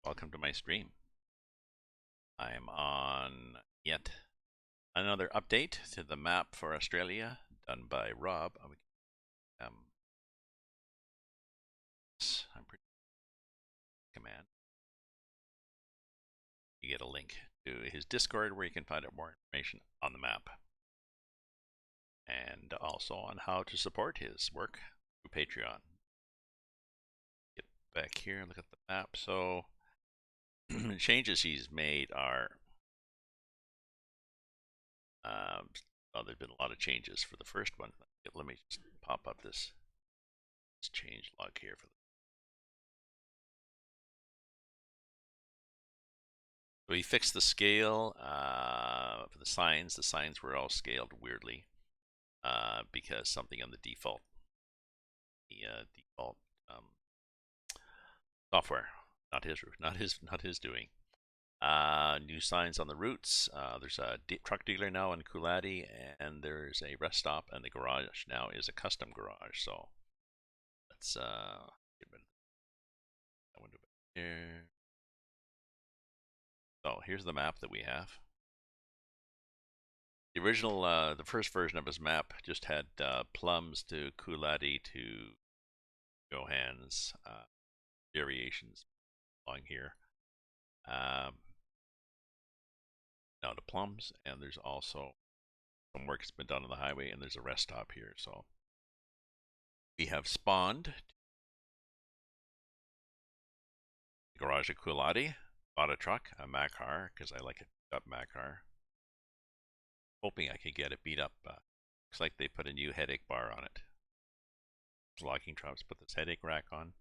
Welcome to my stream. I'm on yet another update to the map for Australia done by Rob. I'm pretty command. You get a link to his Discord where you can find out more information on the map and also on how to support his work through Patreon. Get back here and look at the map. So changes he's made are there's been a lot of changes for the first one. Let me just pop up this change log here for so he fixed the scale for the signs. The signs were all scaled weirdly because something on the default software, not his doing. New signs on the routes. There's a truck dealer now in Coolati, and there's a rest stop, and the garage now is a custom garage. So let's get rid of that window back here. So here's the map that we have. The original, the first version of his map just had plums to Coolati to Johans, variations along here. Now to plums, and there's also some work that's been done on the highway, and there's a rest stop here. So we have spawned the garage at Coolati, bought a truck, a Macar, because I like it up Macar. Hoping I could get it beat up. Looks like they put a new headache bar on it. Logging trucks put this headache rack on.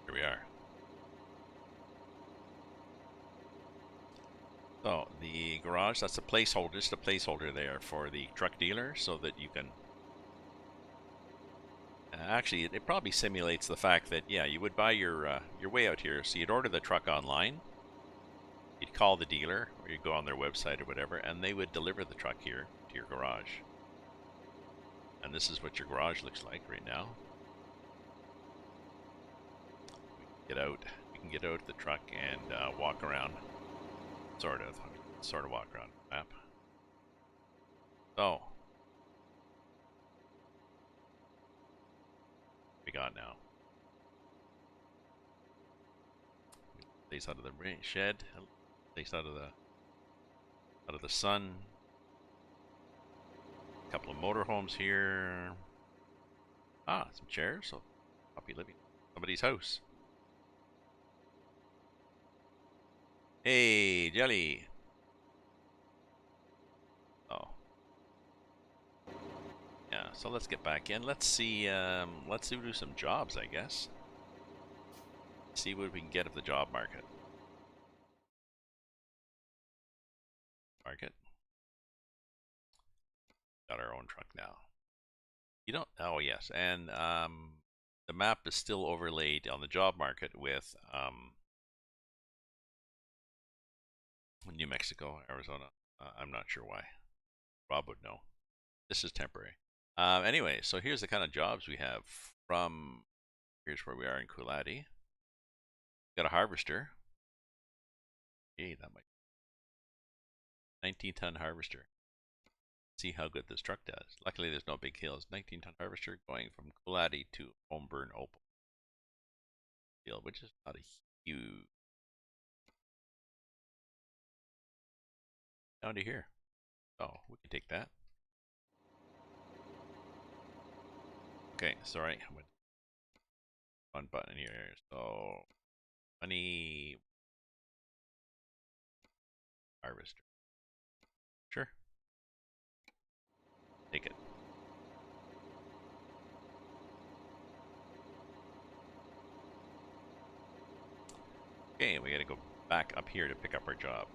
Here we are. So the garage, that's a placeholder, just a placeholder there for the truck dealer so that you can actually it probably simulates the fact that yeah, you would buy your way out here, so you'd order the truck online, you'd call the dealer or you'd go on their website or whatever, and they would deliver the truck here to your garage. And this is what your garage looks like right now. We can get out the truck and walk around. Sort of walk around the map. So we got now. Place out of the shed. Place out of the sun. A couple of motorhomes here. Ah, some chairs. So I'll be living in somebody's house. Hey, Jelly. Oh. Yeah, so let's get back in. Let's see, let's do some jobs, I guess. See what we can get of the job market. Got our own truck now. You don't, oh yes, and the map is still overlaid on the job market with New Mexico, Arizona. I'm not sure why. Rob would know. This is temporary. Anyway, so here's the kind of jobs we have from, here's where we are in Coolati. Got a harvester. Hey, that might 19-ton harvester. See how good this truck does. Luckily, there's no big hills. 19-ton harvester going from Coolati to Homeburn Opal. Which is not a huge. Down to here. Oh, we can take that. Okay, sorry. One button here. So, money harvester. Sure. Take it. Okay, we gotta go back up here to pick up our job.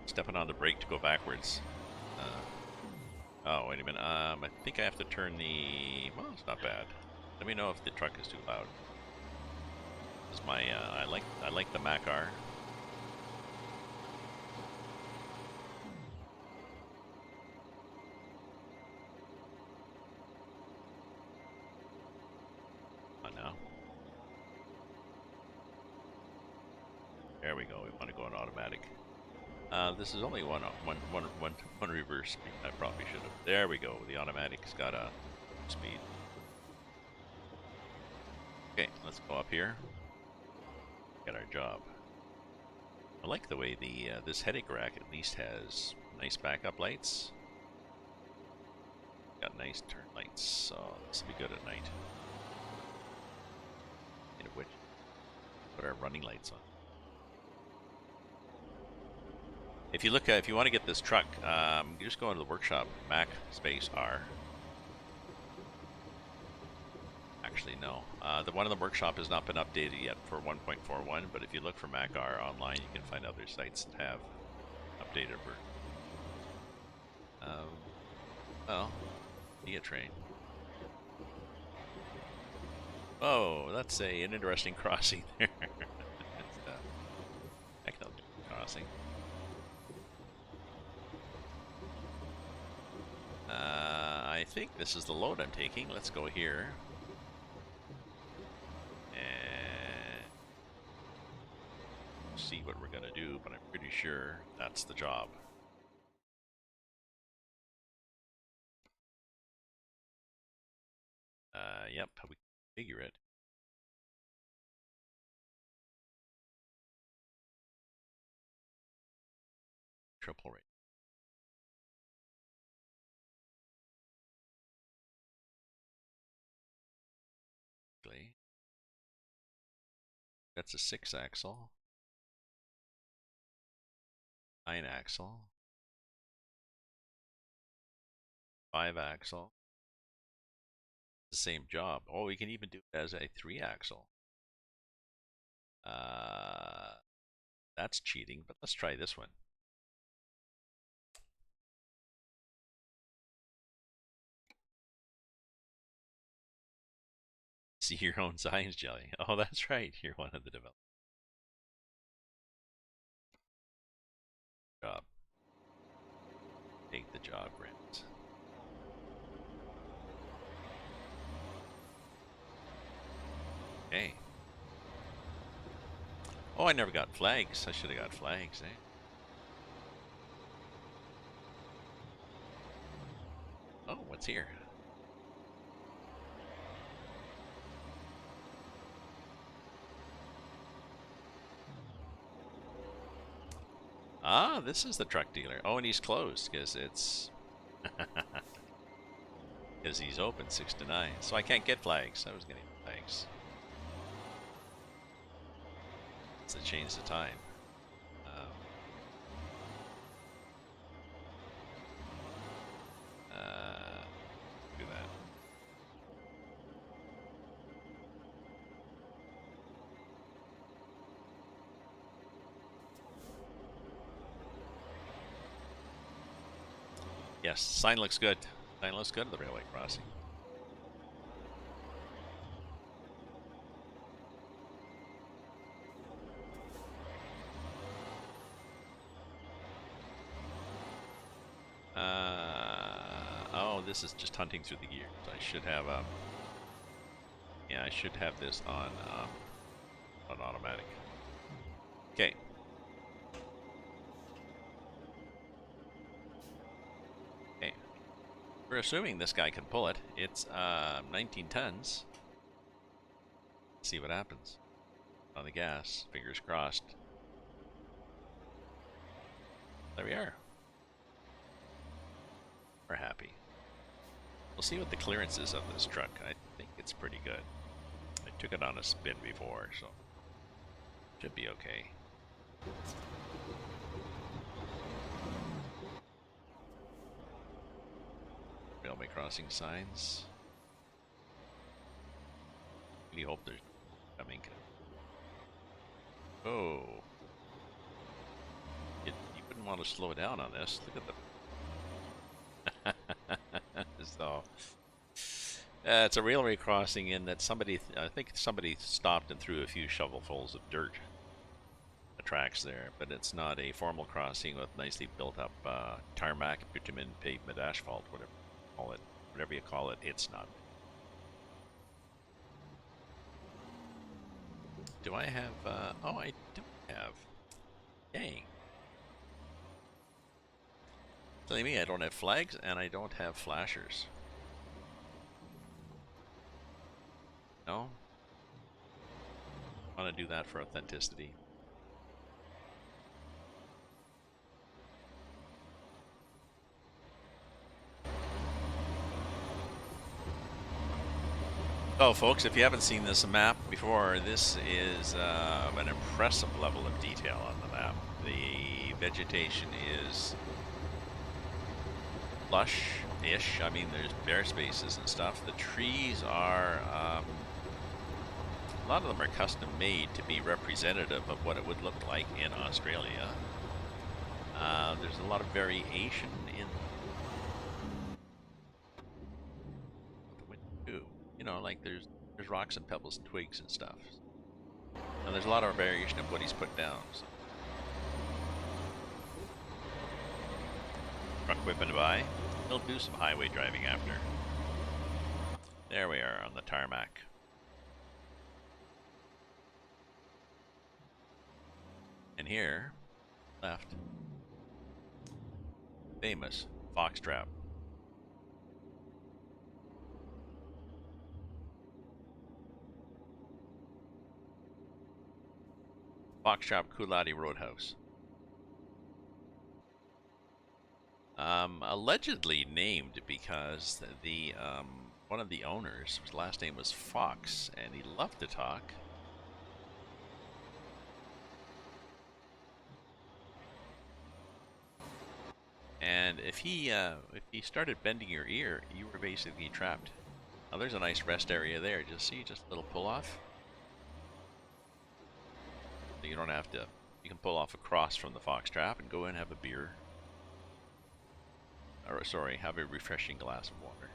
Stepping on the brake to go backwards. Oh, wait a minute. I think I have to turn the. Well, it's not bad. Let me know if the truck is too loud. This is my. I like the Macar. we go. We want to go in automatic. This is only one reverse speed. I probably should have. There we go. The automatic's got a speed. Okay, let's go up here. Get our job. I like the way the this headache rack at least has nice backup lights. Got nice turn lights, so this will be good at night. In which, put our running lights on. If you look, if you want to get this truck, you just go into the workshop, Mac space R. Actually, no. The one in the workshop has not been updated yet for 1.41, but if you look for Mac R online, you can find other sites that have updated version. Well, a train. Oh, that's an interesting crossing there. It's a technical crossing. I think this is the load I'm taking. Let's go here. And see what we're going to do, but I'm pretty sure that's the job. Yep, we can figure it. Triple rate. That's a 6-axle. 9-axle. 5-axle. The same job. Oh, we can even do it as a 3-axle. That's cheating, but let's try this one. See your own signs, Jelly. Oh, that's right. You're one of the developers. Job. Take the job, Grant. Okay. Oh, I never got flags. I should have got flags, eh? Oh, what's here? Ah, this is the truck dealer. Oh, and he's closed because it's because he's open 6 to 9. So I can't get flags. I was getting flags. To change the time. Do that. Yes, sign looks good. Sign looks good at the railway crossing. Oh, this is just hunting through the gears. I should have yeah, I should have this on automatic. Okay. Okay. We're assuming this guy can pull it. It's 19 tons. Let's see what happens. On the gas. Fingers crossed. There we are. We're happy. We'll see what the clearance is of this truck. I think it's pretty good. I took it on a spin before, so should be okay. Railway crossing signs. Really hope there's coming. Oh. You wouldn't want to slow down on this. Look at the so it's a railway crossing in that somebody, I think somebody stopped and threw a few shovelfuls of dirt. The tracks there, but it's not a formal crossing with nicely built up tarmac, bitumen, pavement, asphalt, whatever you call it. Whatever you call it, it's not. Do I have? Oh, I don't have. Dang. Telling me I don't have flags and I don't have flashers. No? I want to do that for authenticity. Oh, folks, if you haven't seen this map before, this is an impressive level of detail on the map. The vegetation is lush-ish. I mean, there's bare spaces and stuff. The trees are, a lot of them are custom made to be representative of what it would look like in Australia. There's a lot of variation in what the wind do. You know, like there's rocks and pebbles and twigs and stuff. And there's a lot of variation of what he's put down. So. Truck whipping by. He'll do some highway driving after. There we are on the tarmac. And here, left, famous foxtrap. Foxtrap Coolati Roadhouse. Allegedly named because the one of the owners, his last name was Fox, and he loved to talk. And if he started bending your ear, you were basically trapped. Now there's a nice rest area there. Just see, just a little pull off. So you don't have to. You can pull off across from the fox trap and go in and have a beer. Or sorry, have a refreshing glass of water.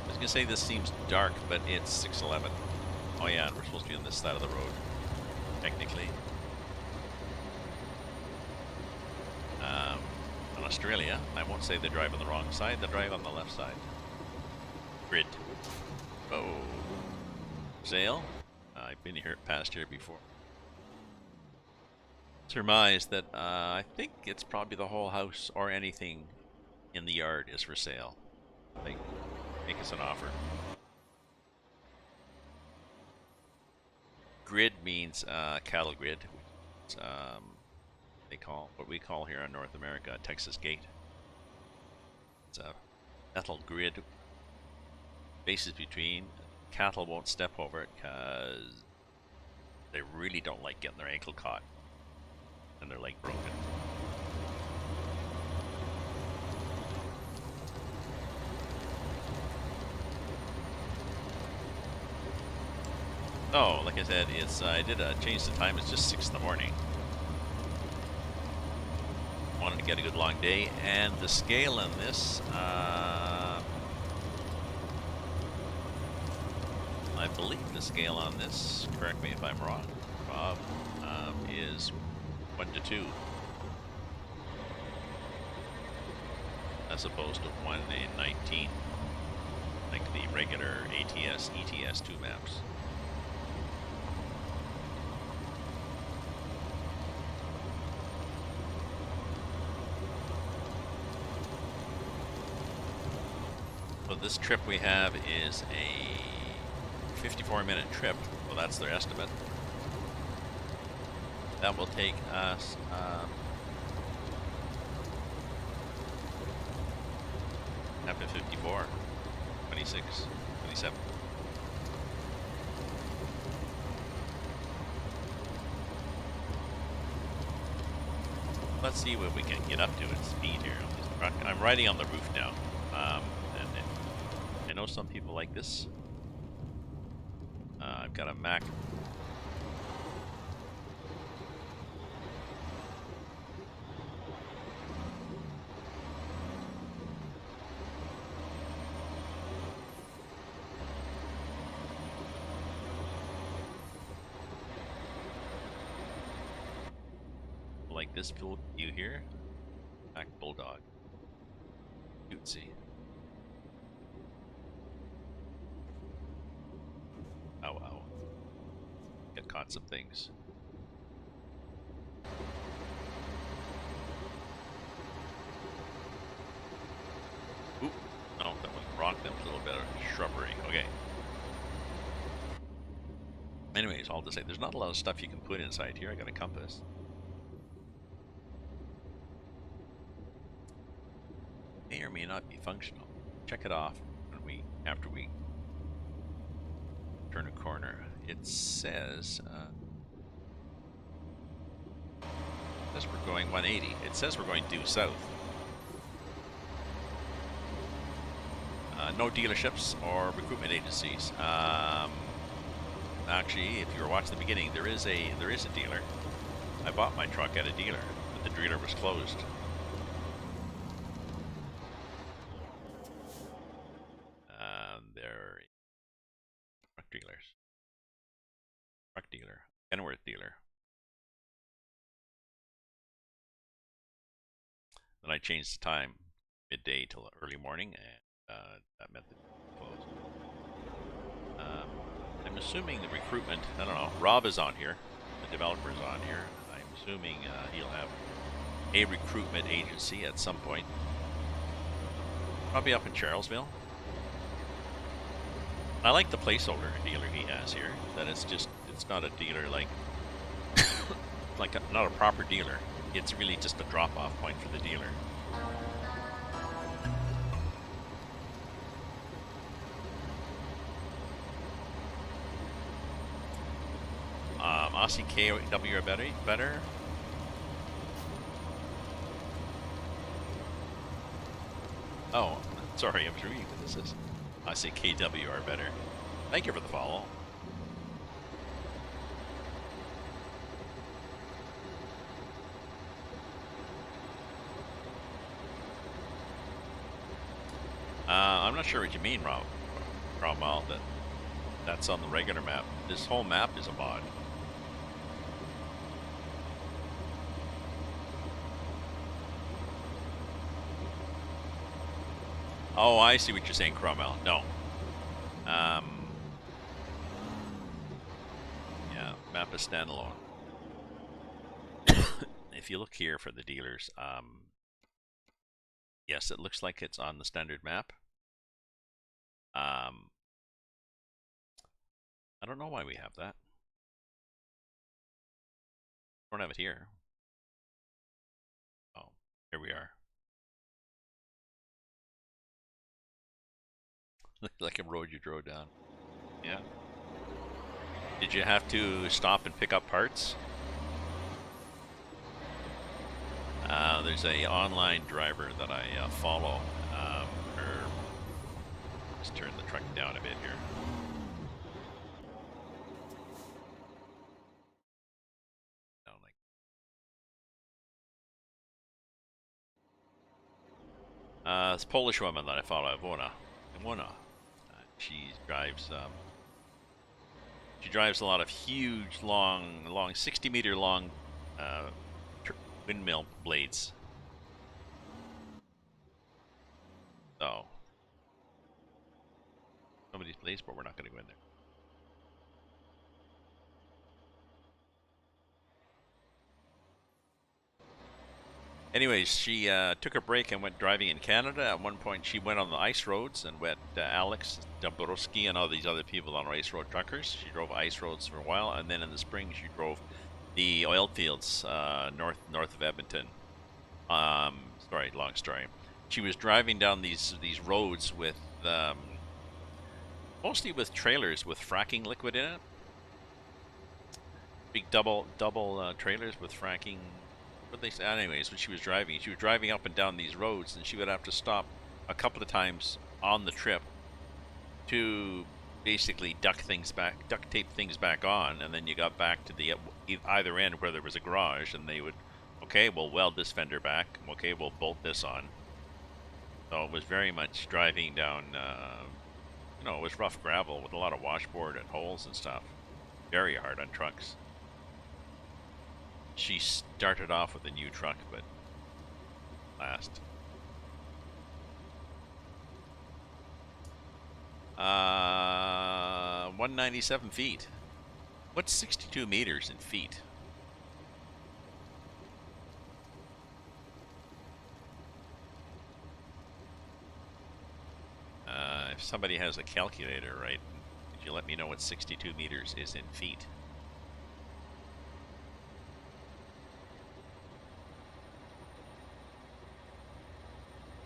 I was gonna say this seems dark, but it's 6:11. Oh yeah, and we're supposed to be on this side of the road, technically. In Australia, I won't say they drive on the wrong side, they drive on the left side. Grid. Oh. Sale? I've been here, past here before. Surmise that I think it's probably the whole house or anything in the yard is for sale. They make us an offer. Grid means cattle grid. It's, they call what we call here in North America a Texas gate. It's a metal grid. Spaces between. Cattle won't step over it because they really don't like getting their ankle caught and their leg broken. Oh, like I said, it's I did change the time. It's just 6 in the morning. Wanted to get a good long day, and the scale on this, I believe the scale on this, correct me if I'm wrong, Rob, is 1 to 2, as opposed to 1 in 19, like the regular ATS, ETS 2 maps. So this trip we have is a 54-minute trip. Well, that's their estimate. That will take us after 54, 26, 27. Let's see what we can get up to at speed here on this truck. I'm riding on the roof now. I know some people like this. I've got a Mac. Like this view here, Mac Bulldog. Let's see. Oh, wow. Get caught some things. Oop. No, that was rock. That was a little bit of shrubbery. Okay. Anyways, all to say, there's not a lot of stuff you can put inside here. I got a compass. May or may not be functional. Check it off when after we turn a corner. It says we're going 180. It says we're going due south. No dealerships or recruitment agencies. Actually, if you were watching the beginning, there is a dealer. I bought my truck at a dealer, but the dealer was closed. They're truck dealers. Truck dealer. Kenworth dealer. Then I changed the time midday till early morning, and that meant that it closed. I'm assuming the recruitment, I don't know, Rob is on here, the developer is on here. I'm assuming he'll have a recruitment agency at some point. Probably up in Charlesville. I like the placeholder dealer he has here, that it's not a dealer like, not a proper dealer. It's really just a drop-off point for the dealer. Aussie KW are better. Oh, sorry, I was reading what this is. Aussie KW are better. Thank you for the follow. I'm not sure what you mean, Romal, that's on the regular map. This whole map is a mod. Oh, I see what you're saying, Cromwell. No. Yeah, map is standalone. If you look here for the dealers, yes, it looks like it's on the standard map. I don't know why we have that. I don't have it here. Oh, here we are. Like a road you drove down. Yeah. Did you have to stop and pick up parts? There's a online driver that I follow. Let's turn the truck down a bit here. Down like. This Polish woman that I follow, Iwona. She drives a lot of huge, long 60-meter long windmill blades. So somebody's place, but we're not going to go in there. Anyways, she took a break and went driving in Canada. At one point, she went on the ice roads and met Alex Dombrowski and all these other people on ice road truckers. She drove ice roads for a while, and then in the spring, she drove the oil fields north of Edmonton. Sorry, long story. She was driving down these roads with mostly with trailers with fracking liquid in it. Big double trailers with fracking. What they say? Anyways, when she was driving up and down these roads, and she would have to stop a couple of times on the trip to basically duct tape things back on, and then you got back to the either end where there was a garage, and they would, okay, we'll weld this fender back. Okay, we'll bolt this on. So it was very much driving down. It was rough gravel with a lot of washboard and holes and stuff. Very hard on trucks. She started off with a new truck, but last. 197 feet. What's 62 meters in feet? If somebody has a calculator, right, could you let me know what 62 meters is in feet?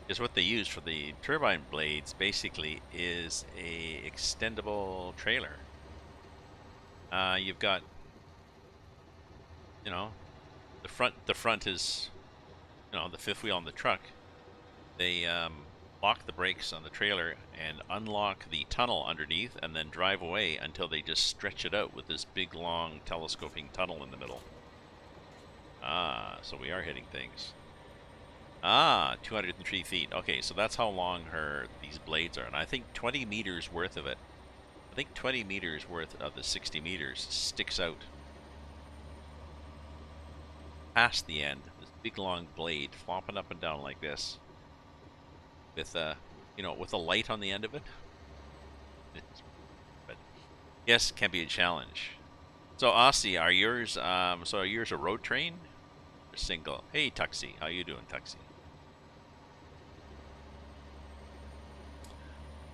Because what they use for the turbine blades basically is a extendable trailer. You've got, you know, the front is, you know, the fifth wheel on the truck. They lock the brakes on the trailer and unlock the tunnel underneath and then drive away until they just stretch it out with this big long telescoping tunnel in the middle. So we are hitting things. 203 feet. Okay, so that's how long these blades are. And I think 20 meters worth of it, I think 20 meters worth of the 60 meters sticks out past the end. This big long blade flopping up and down like this with you know, with a light on the end of it. But yes, can be a challenge. So Aussie, are yours so are yours a road train or single? Hey Tuxie, how you doing, Tuxie?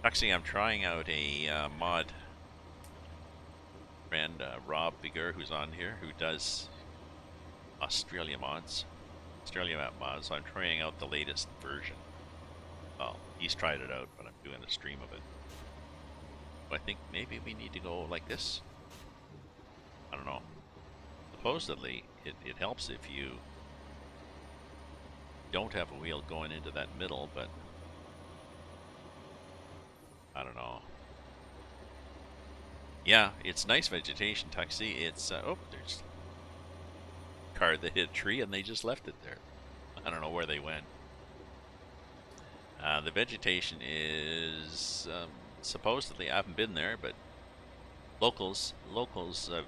Tuxie, I'm trying out a mod friend, Rob Bigger, who's on here, who does Australia map mods. So I'm trying out the latest version. Well, he's tried it out, but I'm doing a stream of it. I think maybe we need to go like this. I don't know. Supposedly, it helps if you don't have a wheel going into that middle, but I don't know. Yeah, it's nice vegetation, Tuxie. It's, oh, there's a car that hit a tree and they just left it there. I don't know where they went. The vegetation is, supposedly, I haven't been there, but locals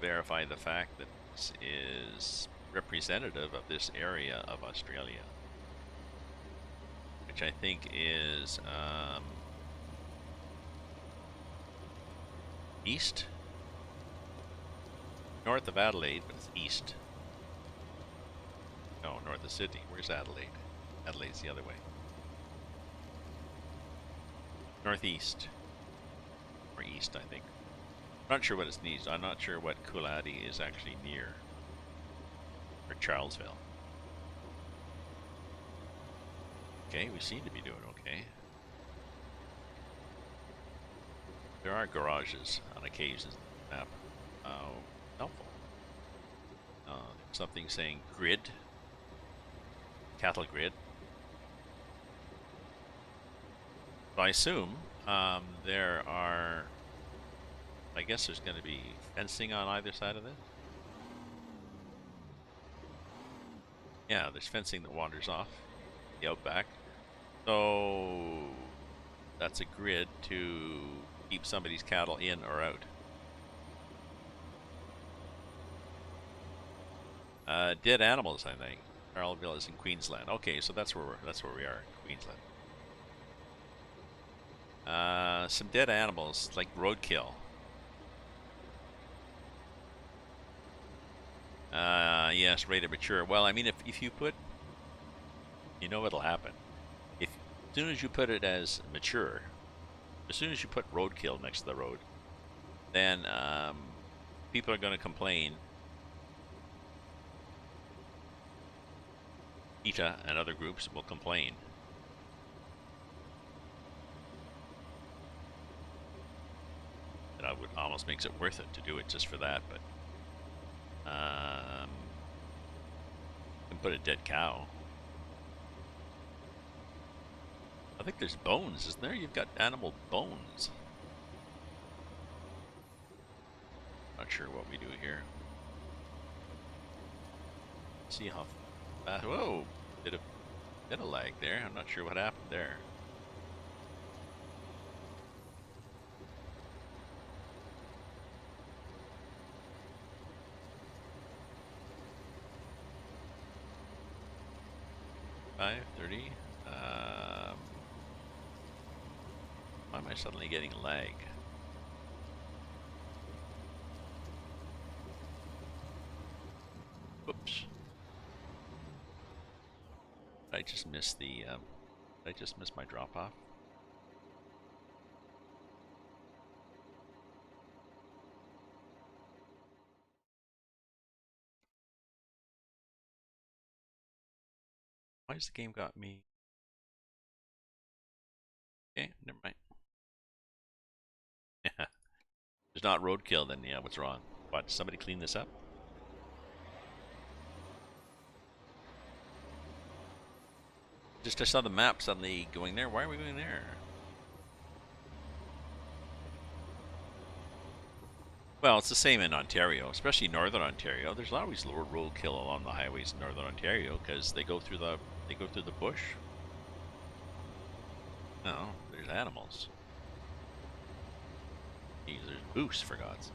verify the fact that this is representative of this area of Australia, which I think is east, north of Adelaide, but it's east. No, north of Sydney. Where's Adelaide? Adelaide's the other way. Northeast. Or east, I think. I'm not sure what it's needs. I'm not sure what Cooladi is actually near. Or Charlesville. Okay, we seem to be doing okay. There are garages on occasion in the map. Helpful. Something saying grid. Cattle grid. So I assume there are, I guess there's going to be fencing on either side of it. Yeah, there's fencing that wanders off the outback. So that's a grid to keep somebody's cattle in or out. Dead animals, I think. Charleville is in Queensland. Okay, so that's where we are, Queensland. Some dead animals, like roadkill. Yes, rated mature. Well, I mean, if you put, you know what'll happen. As soon as you put it as mature, as soon as you put roadkill next to the road, then people are going to complain. PETA and other groups will complain. That would almost makes it worth it to do it just for that, but you can put a dead cow. I think there's bones, isn't there? You've got animal bones. Not sure what we do here. See how fast. Whoa! Bit of lag there. I'm not sure what happened there. $5.30. Why am I suddenly getting lag? Whoops. I just missed the, I just missed my drop off. Why has the game got me? Okay, never mind. There's not roadkill, then yeah, what's wrong? What, somebody clean this up? Just I saw the map suddenly going there. Why are we going there? Well, it's the same in Ontario, especially Northern Ontario. There's always lower roadkill along the highways in Northern Ontario because they go through the bush. No, there's animals. Jeez, there's moose for God's.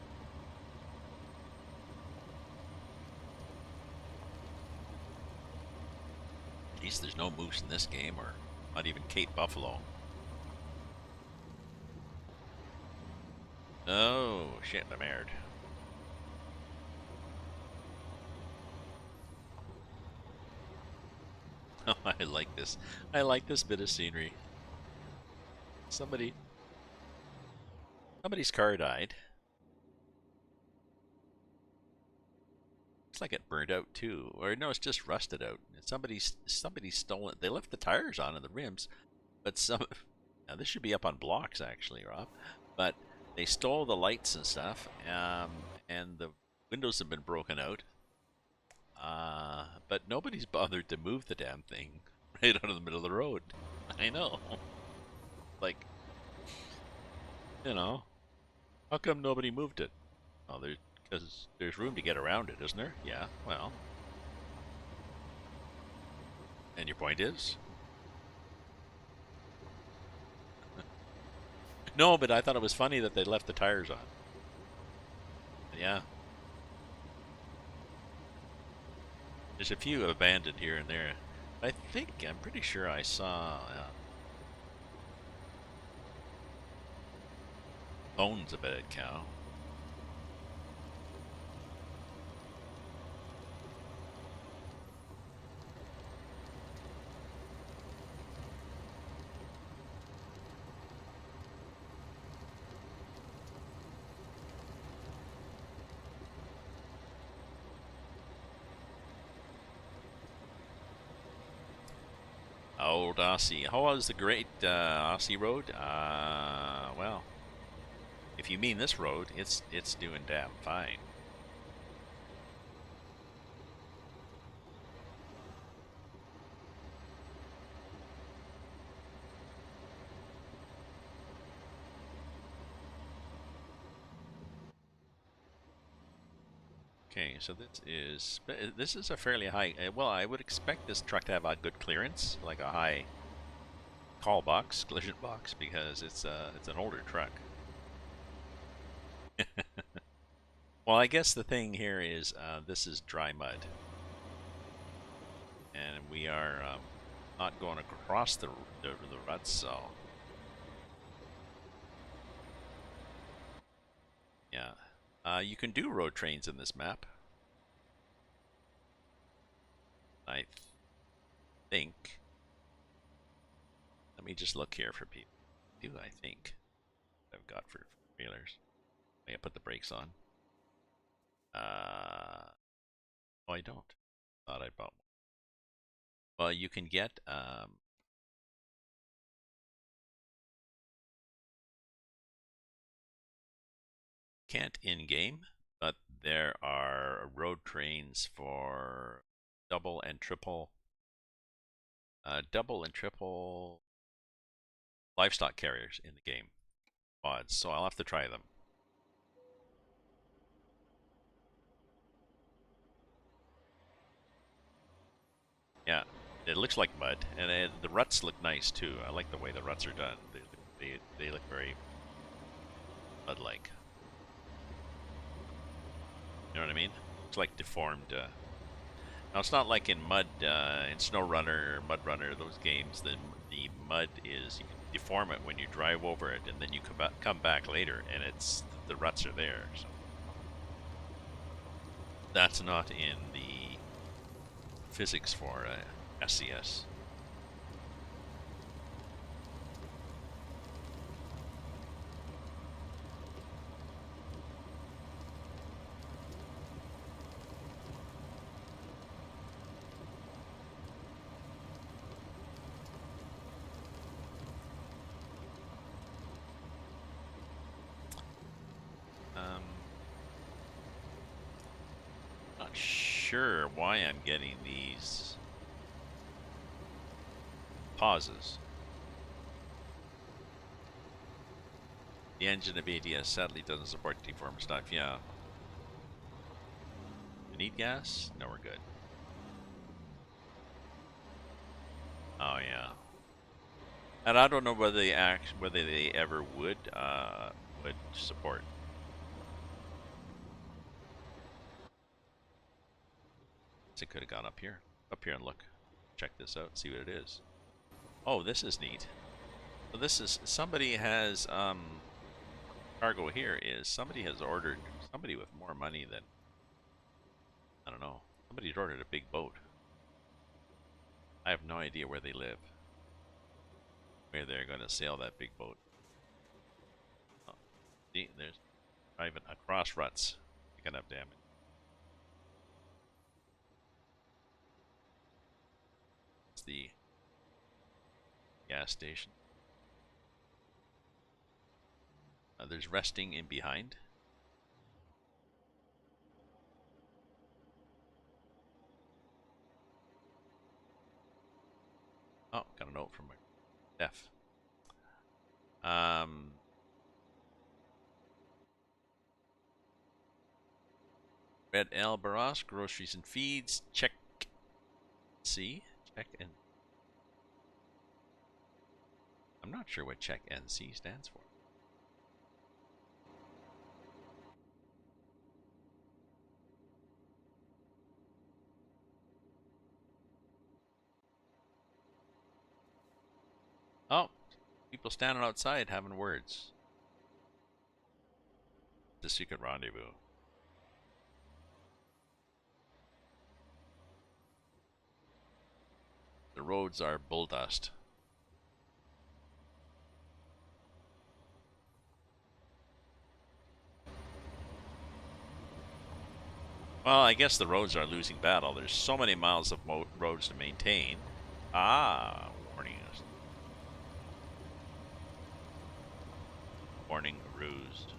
At least there's no moose in this game, or not even Cape Buffalo. Oh shit, I'm aired. Oh, I like this. I like this bit of scenery. Somebody's car died. Looks like it burned out too, or no, it's just rusted out. Somebody's stolen. They left the tires on and the rims, but some. Now this should be up on blocks actually, Rob. But they stole the lights and stuff, and the windows have been broken out. But nobody's bothered to move the damn thing right out of the middle of the road. I know. Like, you know, how come nobody moved it? Oh, because there's room to get around it, isn't there? Yeah. Well, and your point is? No, but I thought it was funny that they left the tires on. Yeah. There's a few abandoned here and there. I'm pretty sure I saw bones of a cow. Old Aussie. How was the great Aussie road? Well, if you mean this road, it's doing damn fine. Okay, so this is a fairly high. Well, I would expect this truck to have a good clearance, like a high call box, collision box, because it's an older truck. Well, I guess the thing here is this is dry mud, and we are not going across the ruts, so yeah. You can do road trains in this map, I think. Let me just look here for people. I think I've got for trailers. I put the brakes on. Oh, I don't. Thought I bought one. Well, you can get can't in game, but there are road trains for double and triple livestock carriers in the game mods. So I'll have to try them. Yeah, it looks like mud, and the ruts look nice too. I like the way the ruts are done. They look very mud-like. You know what I mean? It's like deformed. Now it's not like in Mud, in Snow Runner or Mud Runner, those games. The mud is deform it when you drive over it, and then you come back later, and it's the ruts are there. So that's not in the physics for SCS. Not sure why I'm getting these pauses. The engine of ATS sadly doesn't support deform stuff. Yeah. We need gas? No, we're good. Oh yeah. And I don't know whether they ever would support. So it could have gone up here and look, check this out, see what it is. Oh, this is neat. So this is somebody has cargo here is somebody has ordered somebody with more money than I don't know. Somebody's ordered a big boat. I have no idea where they live. Where they're going to sail that big boat. Oh, see, there's driving across ruts. Picking up damage. It's the gas station. There's resting in behind. Oh, got a note from my F. Red L Barras, groceries and feeds. Check C. Check and I'm not sure what check NC stands for. Oh, people standing outside having words. The secret rendezvous. The roads are bull dust. Well, I guess the roads are losing battle. There's so many miles of roads to maintain. Ah, warning us. Warning rused.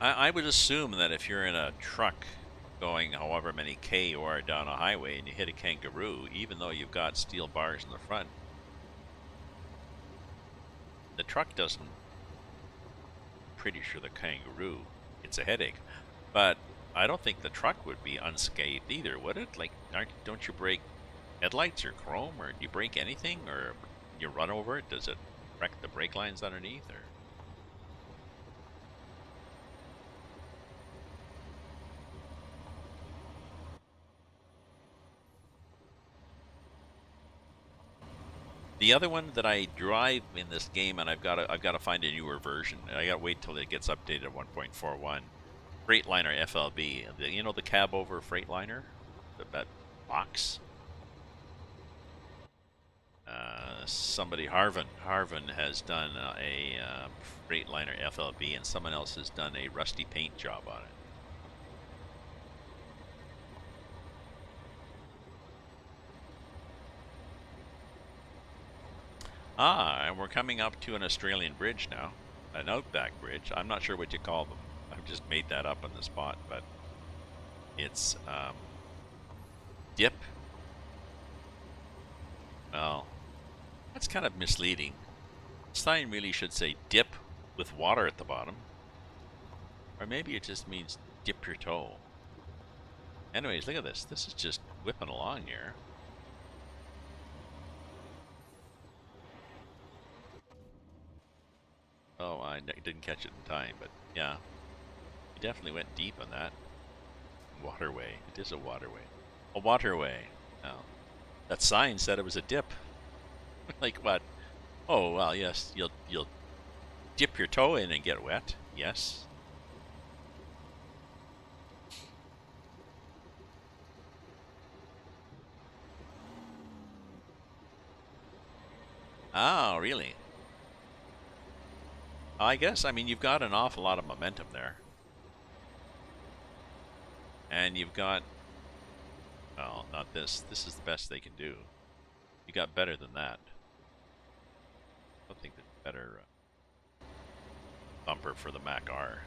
I would assume that if you're in a truck going however many K you are down a highway and you hit a kangaroo, even though you've got steel bars in the front, the truck doesn't. Pretty sure the kangaroo, it's a headache. But I don't think the truck would be unscathed either, would it? Like, don't you break headlights or chrome, or do you break anything, or you run over it? Does it wreck the brake lines underneath, or? The other one that I drive in this game, and I've got to find a newer version. I got to wait till it gets updated at 1.41. Freightliner FLB. You know the cab over Freightliner, that box. Somebody Harvin has done a Freightliner FLB, and someone else has done a rusty paint job on it. Ah, and we're coming up to an Australian bridge now, an outback bridge. I'm not sure what you call them. I've just made that up on the spot, but it's dip. Well, that's kind of misleading. The sign really should say dip with water at the bottom. Or maybe it just means dip your toe. Anyways, look at this. This is just whipping along here. Oh, I didn't catch it in time, but yeah. You definitely went deep on that. Waterway. It is a waterway. A waterway. Oh. That sign said it was a dip. Like what? Oh, well, yes. You'll dip your toe in and get wet. Yes. Oh, really? I guess, I mean, you've got an awful lot of momentum there. And you've got, well, not this. This is the best they can do. You got better than that. I don't think there's a better bumper for the Mac R.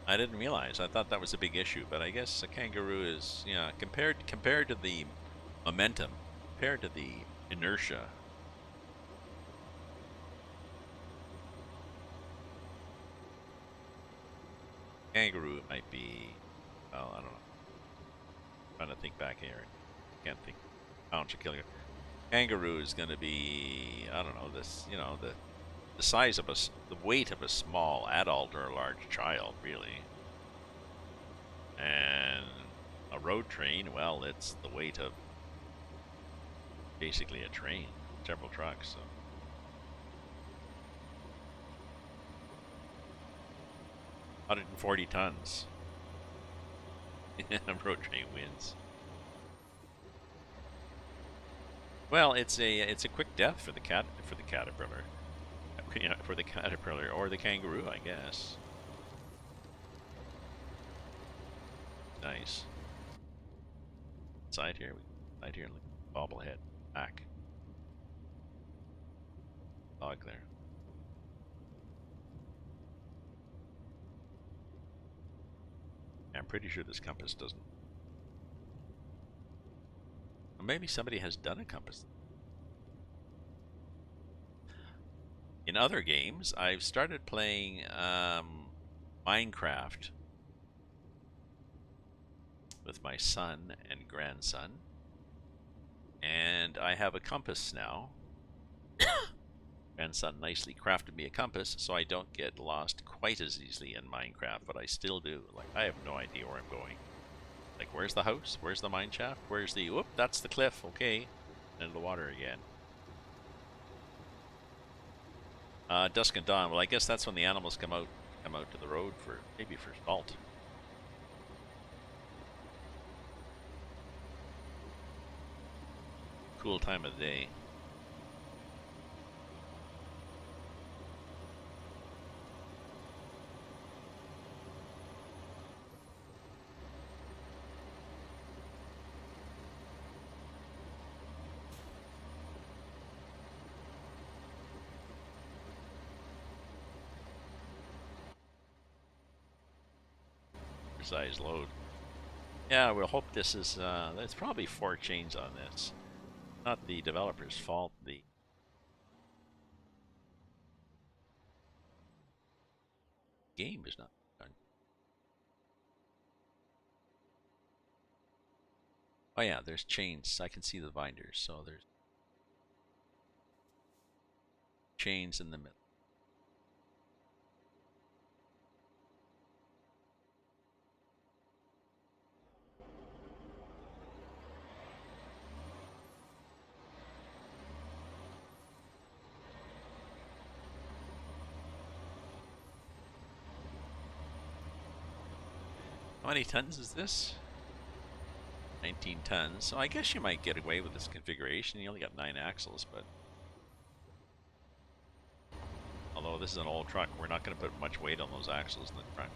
I didn't realize. I thought that was a big issue, but I guess a Kangaroo is, yeah, compared to the momentum, compared to the inertia. Kangaroo might be, well, I don't know. I'm trying to think back here. Can't think. Pounds a kilo. Kangaroo is going to be, I don't know, this, you know, the size of the weight of a small adult or a large child, really. And a road train, well, it's the weight of basically a train, several trucks. So. $140 tons. A road train wins. Well, it's a quick death for the caterpillar. You know, for the caterpillar or the kangaroo, I guess. Nice. Side here, look, bobblehead, back, dog there. I'm pretty sure this compass doesn't. Or maybe somebody has done a compass. In other games, I've started playing Minecraft with my son and grandson, and I have a compass now. Grandson nicely crafted me a compass so I don't get lost quite as easily in Minecraft, but I still do. Like, I have no idea where I'm going. Like, where's the house? Where's the mine shaft? Where's the... Whoop, that's the cliff. Okay. Into the water again. Dusk and dawn. Well, I guess that's when the animals come out to the road for maybe for salt. Cool time of the day. Size load. Yeah, we'll hope this is, there's probably 4 chains on this. Not the developer's fault, the game is not done. Oh yeah, there's chains. I can see the binders, so there's chains in the middle. How many tons is this? 19 tons. So I guess you might get away with this configuration. You only got 9 axles, but... Although this is an old truck, we're not going to put much weight on those axles in the truck.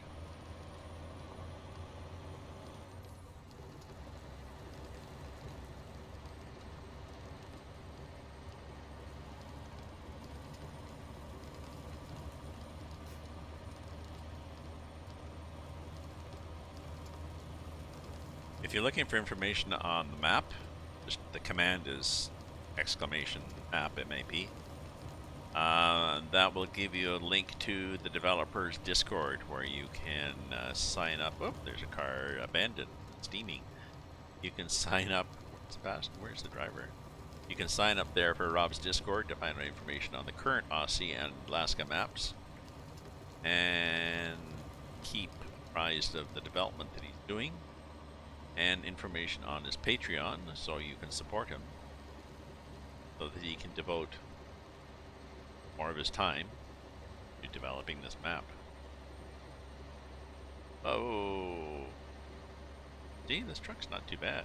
If you're looking for information on the map, just the command is exclamation map it may be. That will give you a link to the developer's Discord where you can sign up. Oh, there's a car abandoned, steaming. You can sign up. Where's the driver? You can sign up there for Rob's Discord to find out information on the current Aussie and Alaska maps and keep apprised of the development that he's doing and information on his Patreon so you can support him so that he can devote more of his time to developing this map. Oh, gee, this truck's not too bad.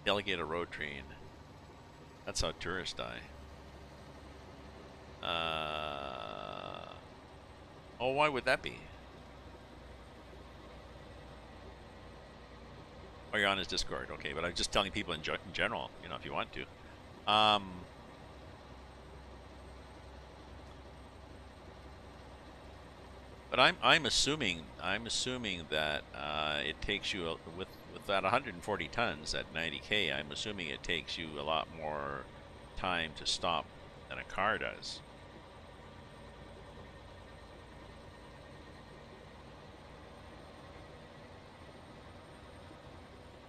Delegate a road train. That's how tourists die. Oh, why would that be? Oh, you're on his Discord. Okay, but I'm just telling people in general, you know, if you want to. But I'm assuming that it takes you with that 140 tons at 90K. I'm assuming it takes you a lot more time to stop than a car does.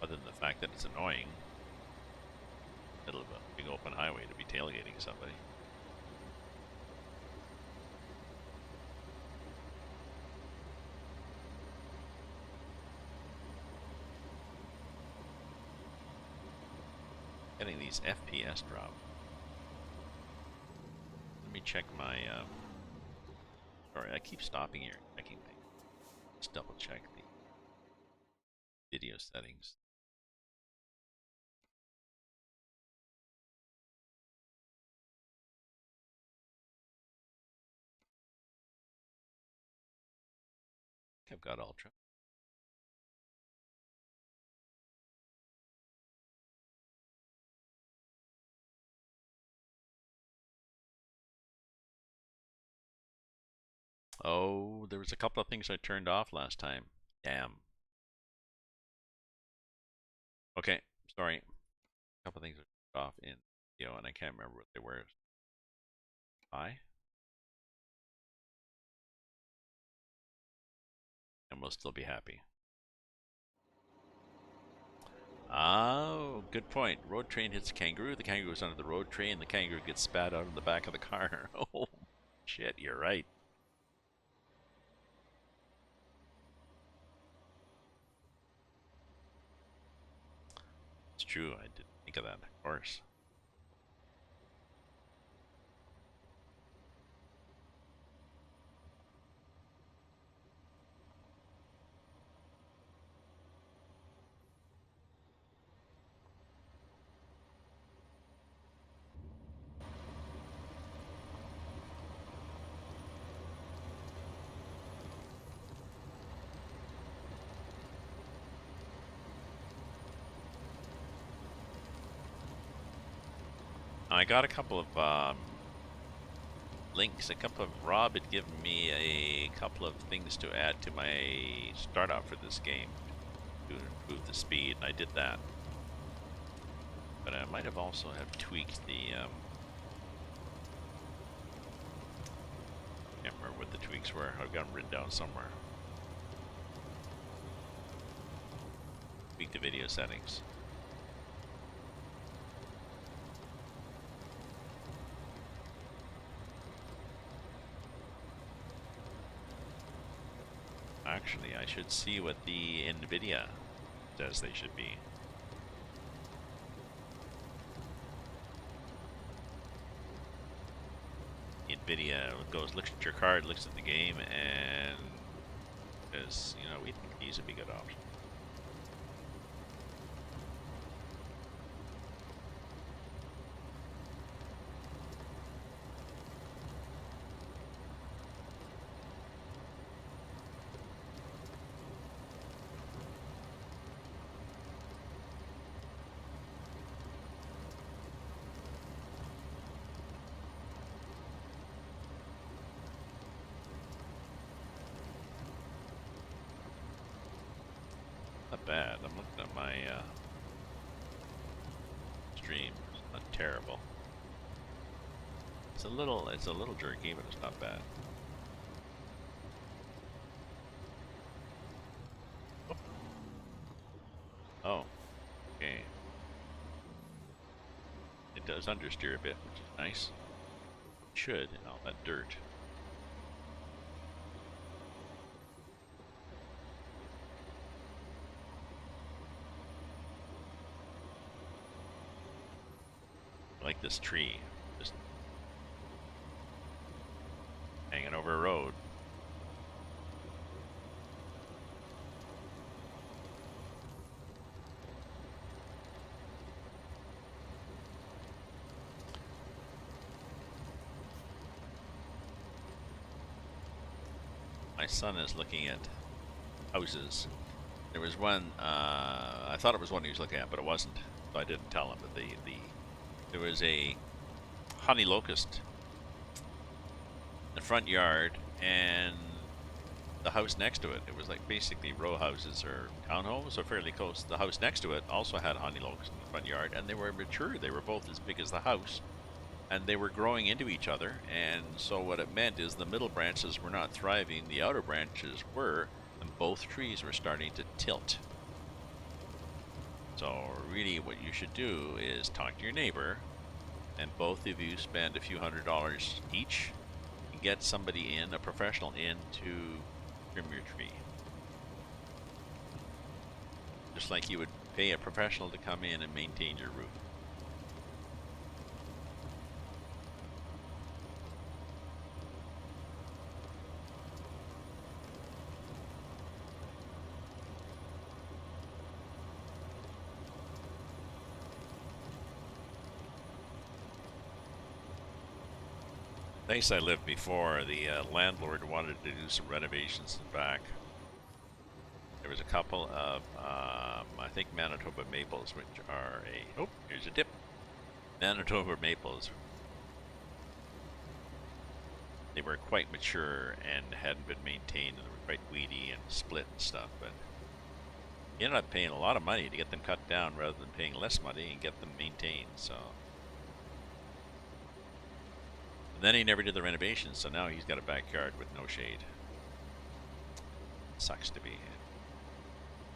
Other than the fact that it's annoying, middle of a big open highway to be tailgating somebody. Getting these FPS drop. Let me check my. Sorry, I keep stopping here, checking things. Just double check the video settings. I've got Ultra. Oh, there was a couple of things I turned off last time. Damn. Okay, sorry. A couple of things I turned off in video, and I can't remember what they were. And we'll still be happy. Oh, good point. Road train hits kangaroo. The kangaroo is under the road train. The kangaroo gets spat out of the back of the car. Oh, shit, you're right. It's true. I didn't think of that, of course. I got a couple of links. Rob had given me a couple of things to add to my startup for this game to improve the speed. I did that, but I might have also tweaked the. Can't remember what the tweaks were. I've got them written down somewhere. Tweak the video settings. Actually, I should see what the NVIDIA says they should be. NVIDIA looks at your card, looks at the game, and says, you know, we think these would be good options. bad. I'm looking at my stream. It's not terrible. It's a little jerky, but it's not bad. Oh, okay. It does understeer a bit, which is nice. It should, and all that dirt. I like this tree, just hanging over a road. My son is looking at houses. There was one, I thought it was one he was looking at, but it wasn't, so I didn't tell him. But there was a honey locust in the front yard, and the house next to it, it was like basically row houses or townhomes, so fairly close. The house next to it also had honey locust in the front yard, and they were mature. They were both as big as the house, and they were growing into each other. And so what it meant is the middle branches were not thriving, the outer branches were, and both trees were starting to tilt. So really what you should do is talk to your neighbor, and both of you spend a few $100s each and get somebody in, a professional in, to trim your tree. Just like you would pay a professional to come in and maintain your roof. The place I lived before, the landlord wanted to do some renovations in the back. There was a couple of, I think, Manitoba maples, which are a, oh, here's a dip. Manitoba maples. They were quite mature and hadn't been maintained, and they were quite weedy and split and stuff, but he ended up paying a lot of money to get them cut down rather than paying less money and get them maintained, so. And then he never did the renovations, so now he's got a backyard with no shade. Sucks to be.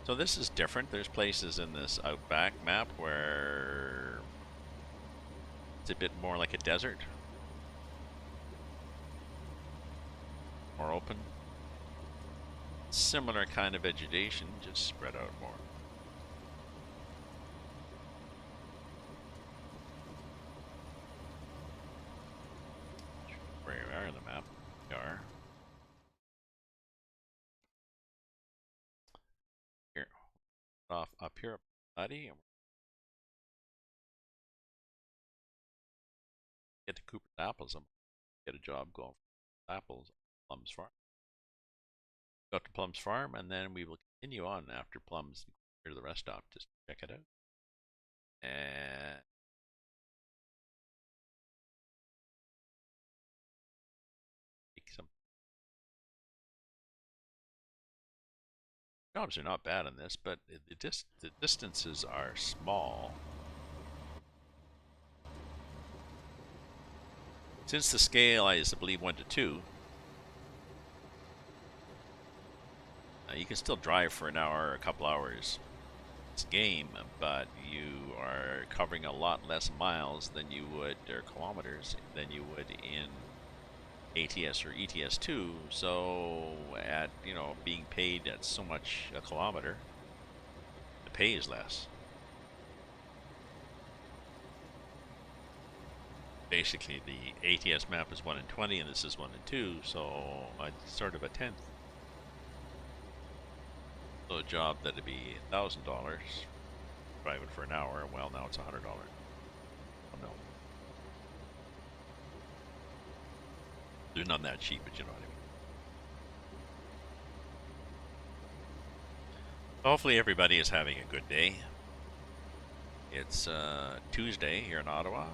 So this is different. There's places in this outback map where it's a bit more like a desert. More open. Similar kind of vegetation, just spread out more. Where you are on the map. You are. Here. Off up here, buddy. And get to Cooper's Apples. I'm get a job going for apples, Plums Farm. Go to Plums Farm, and then we will continue on after Plums to the rest stop. Just check it out. And take some. Jobs are not bad on this, but the distances are small. Since the scale is, I believe, 1 to 2, you can still drive for an hour or a couple hours. It's game, but you are covering a lot less miles than you would, or kilometers, than you would in ATS or ETS2. So at, you know, being paid at so much a kilometer, the pay is less. Basically, the ATS map is 1 in 20, and this is 1 in 2, so it's sort of a tenth. So a job that'd be $1,000, driving for an hour, well, now it's $100. Oh no. They're not that cheap, but you know what I mean. Hopefully everybody is having a good day. It's Tuesday here in Ottawa.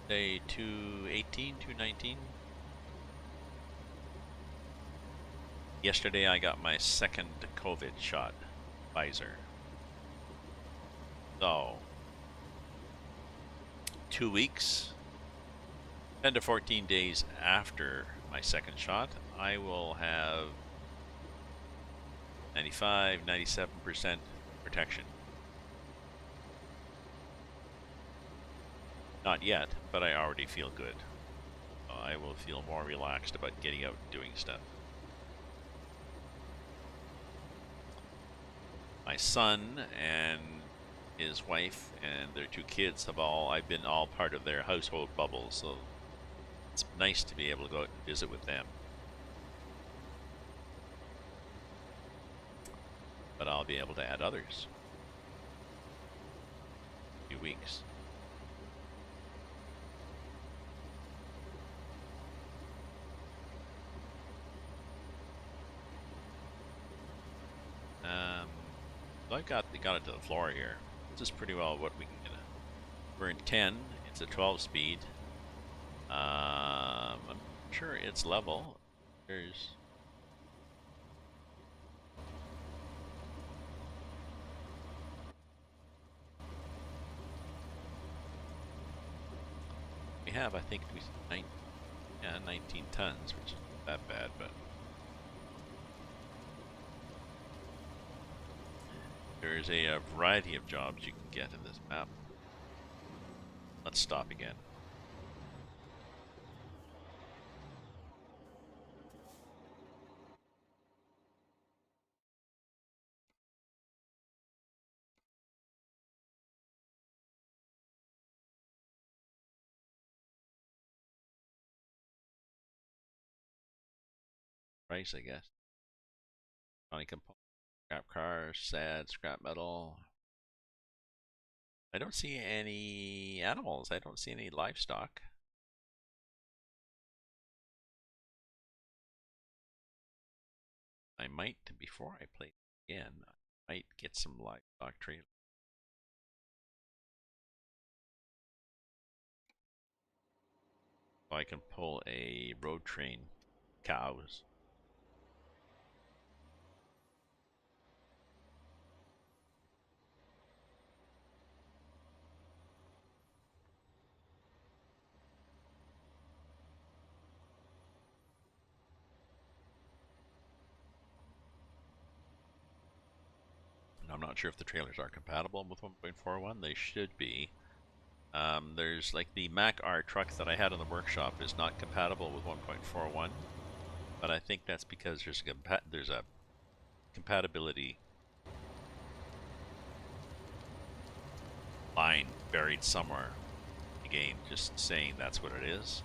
Day 218, 219. Yesterday I got my second COVID shot, Pfizer. So, 2 weeks, 10 to 14 days after my second shot, I will have 95, 97% protection. Not yet, but I already feel good. I will feel more relaxed about getting out and doing stuff. My son and his wife and their 2 kids I've been all part of their household bubble, so it's nice to be able to go out and visit with them. But I'll be able to add others. A few weeks. So I've got it to the floor here. This is pretty well what we can get. We're in 10. It's a 12 speed. I'm sure it's level. There's we have, I think, 19 tons, which isn't that bad, but there's a variety of jobs you can get in this map. Let's stop again. Price, I guess. Electronic components, scrap cars, sad, scrap metal. I don't see any animals. I don't see any livestock. I might, before I play again, I might get some livestock trailers. So I can pull a road train, cows. And I'm not sure if the trailers are compatible with 1.41. They should be. There's like the Mac R truck that I had in the workshop is not compatible with 1.41, but I think that's because there's a compatibility line buried somewhere. Again, just saying that's what it is.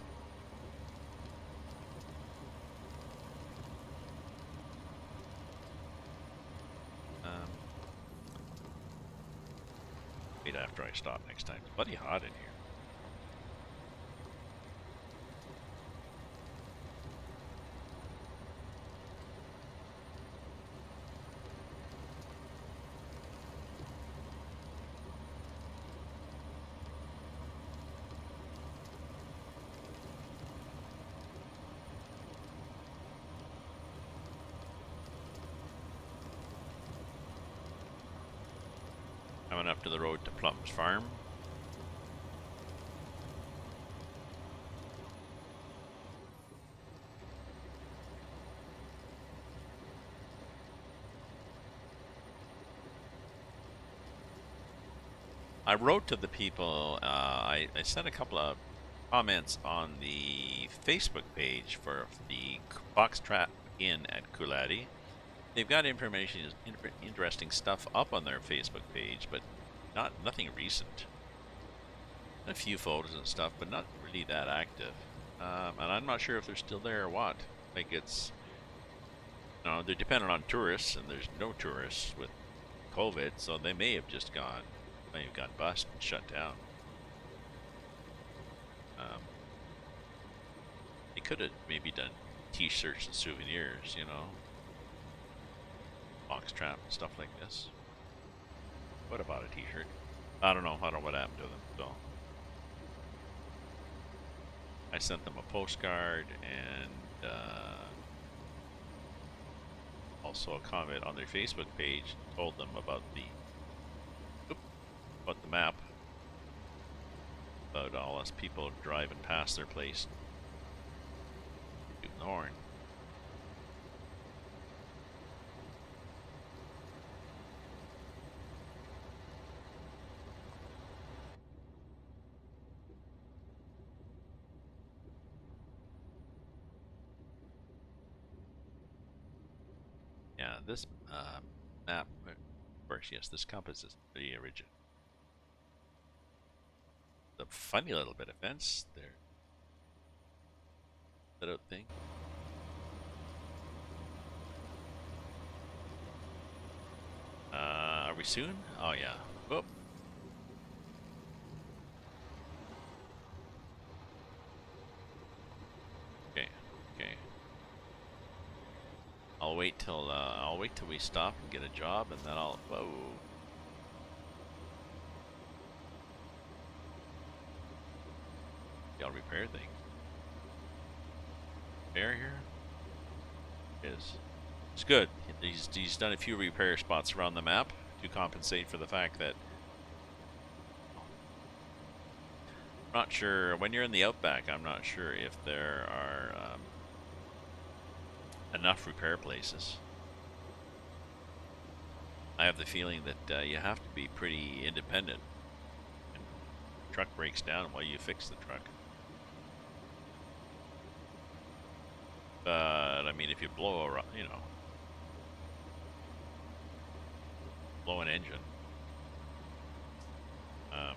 Wait after I stop next time. It's bloody hot in here. Coming up to the road to Plum's farm. I wrote to the people, I sent a couple of comments on the Facebook page for the box trap inn at Coolati. They've got interesting stuff up on their Facebook page, but nothing recent. A few photos and stuff, but not really that active. And I'm not sure if they're still there or what. Like it's, they're dependent on tourists, and there's no tourists with COVID, so they may have just gone bust and shut down. They could have maybe done t-shirts and souvenirs, box trap and stuff like this. What about a t-shirt? I don't know what happened to them, so I sent them a postcard and also a comment on their Facebook page told them about the map, about all us people driving past their place, shooting the horn. Yeah, this map, of course, yes, this compass is pretty original. The funny little bit of fence there, that out thing. Are we soon? Oh yeah. Whoop. Okay. Okay. I'll wait till we stop and get a job, and then I'll. Whoa. I'll repair things. Repair here is. It's good. He's done a few repair spots around the map to compensate for the fact that. I'm not sure when you're in the outback. I'm not sure if there are enough repair places. I have the feeling that you have to be pretty independent. And the truck breaks down while you fix the truck. But I mean, if you blow blow an engine, I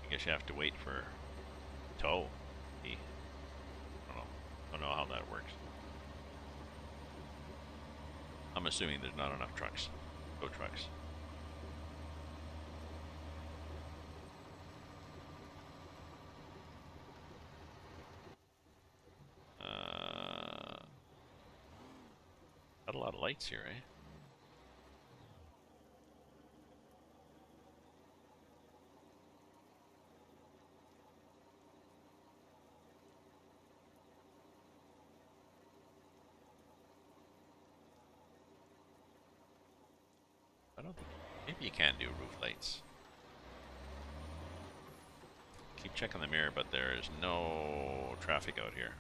guess you have to wait for tow. I don't know how that works. I'm assuming there's not enough trucks, tow trucks. Got a lot of lights here, eh? I don't think. Maybe you can do roof lights. Keep checking the mirror, but there is no traffic out here.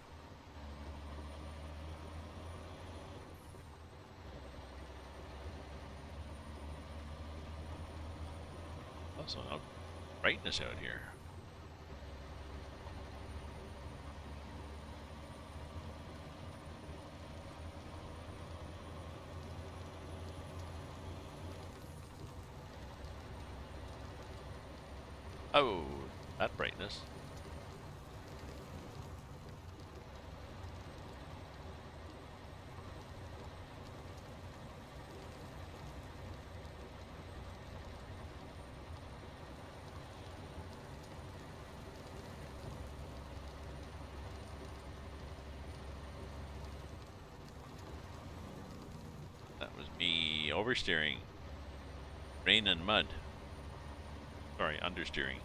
Also, no brightness out here. Oh, that brightness. That was me oversteering. Rain and mud. Sorry, understeering.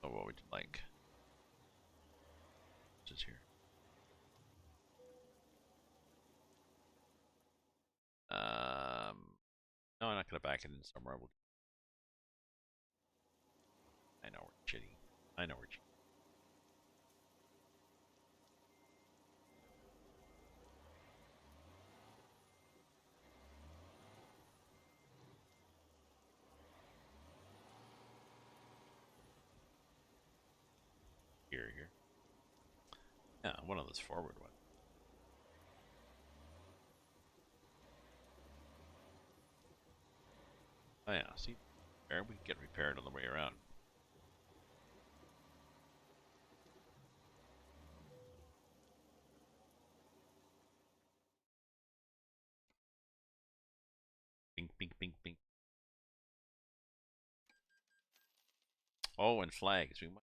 Oh, what would you like? Just here. No, I'm not gonna back it in somewhere. I know we're cheating. I know we're cheating. Here. Yeah, one of those forward ones. Oh yeah, see, there we can get repaired on the way around. Bing, bing, bing, bing. Oh, and flags. We want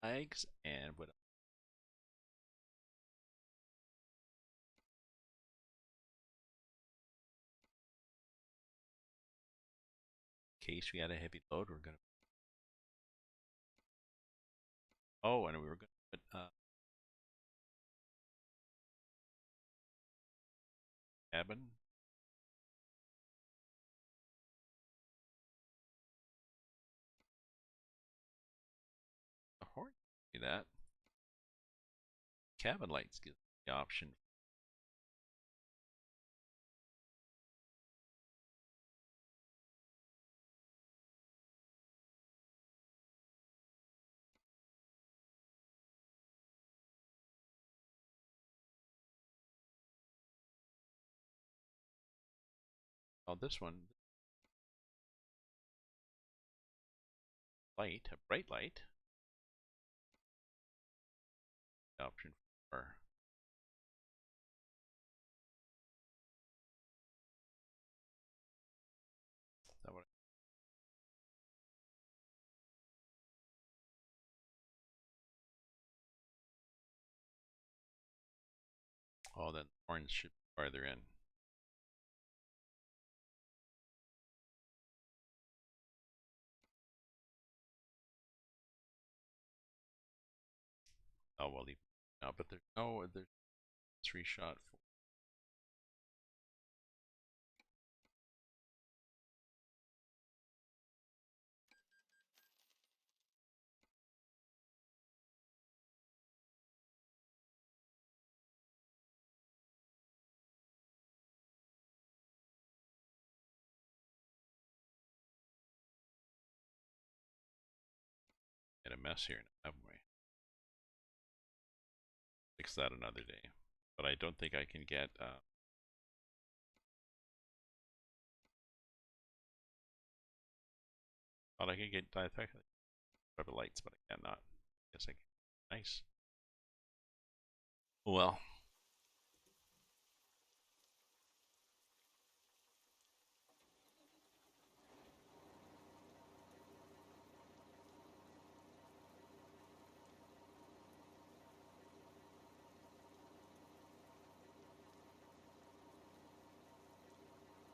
flags and what? case we had a heavy load, we're gonna. Oh, and we were gonna put cabin. A horn. Do that. Cabin lights give the option. Oh, this one light, a bright light. Option for. Is that what? Oh, then orange should be farther in. Oh, we'll leave it now, but there's 3-shot. In a mess here, haven't we? Fix that another day. But I don't think I can get. Thought I could get diaphectic rubber lights, but I cannot. Guess I can. Nice. Well,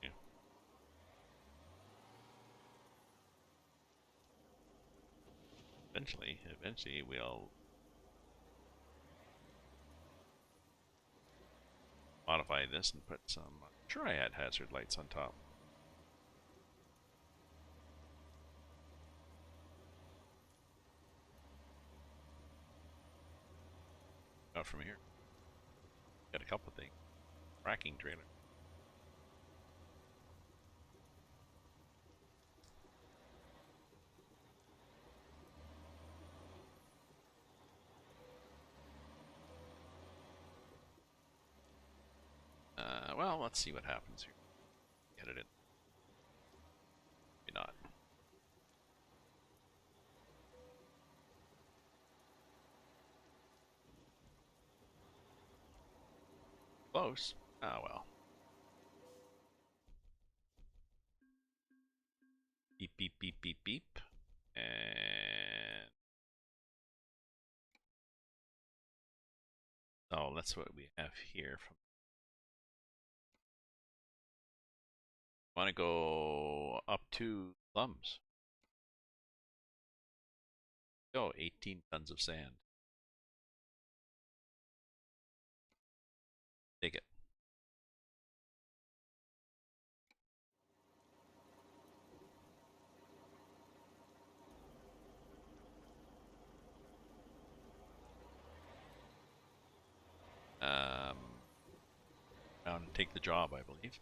yeah. Eventually we'll modify this and put some triad hazard lights on top. Out from here. Got a couple of things. Tracking trailer. Well, let's see what happens here. Get it in. Maybe not. Close. Ah, well. Beep, beep, beep, beep, beep. And. Oh, that's what we have here. Want to go up to Plums. Go, 18 tons of sand. Take it. Down and take the job, I believe.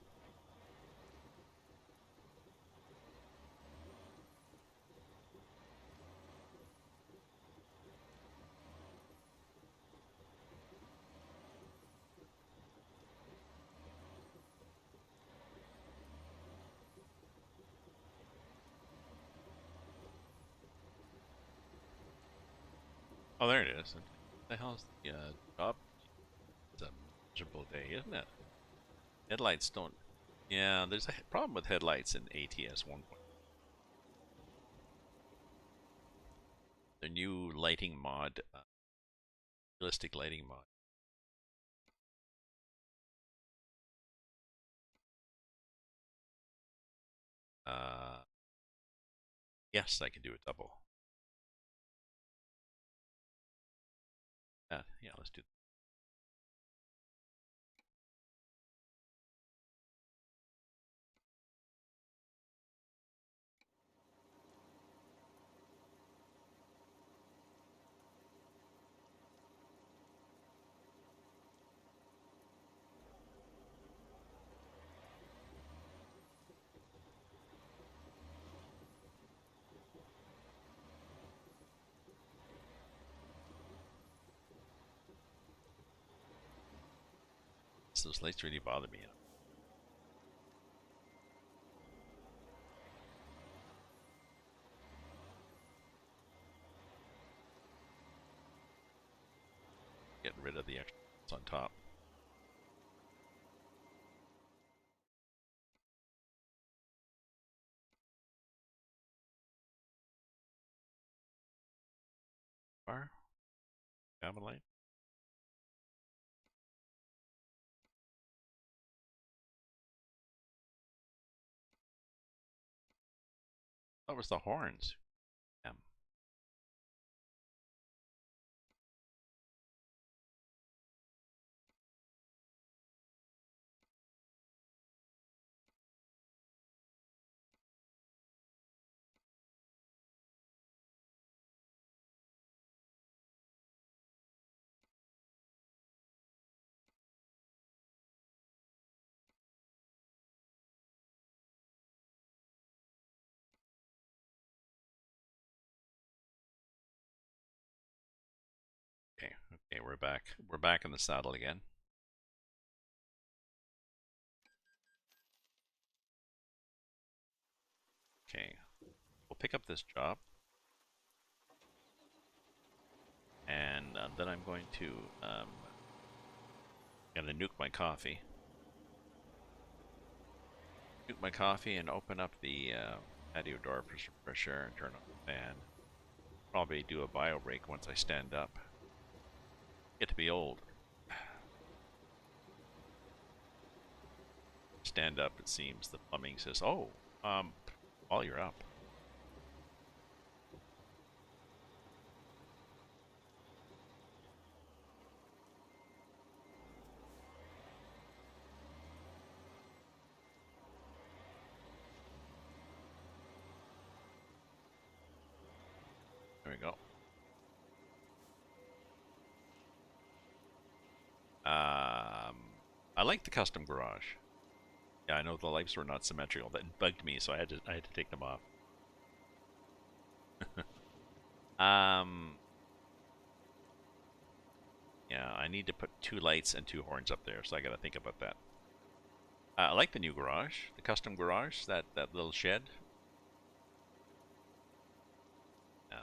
Oh, there it is. What the hell is the job? It's a miserable day, isn't it? Headlights don't. Yeah, there's a problem with headlights in ATS 1. The new lighting mod, realistic lighting mod. Yes, I can do a double. Yeah, let's do. Those lights really bother me. Getting rid of the extra on top. Bar? Cabin light? That was the horns. Okay, okay, we're back. We're back in the saddle again. Okay, we'll pick up this job. And then I'm going to gonna nuke my coffee. Nuke my coffee and open up the patio door for some fresh air and turn on the fan. Probably do a bio break once I stand up. Get to be old. Stand up, it seems. The plumbing says, oh, while you're up. There we go. I like the custom garage. Yeah, I know the lights were not symmetrical. That bugged me, so I had to take them off. Yeah, I need to put 2 lights and 2 horns up there, so I gotta think about that. I like the new garage, the custom garage, that little shed. Yeah,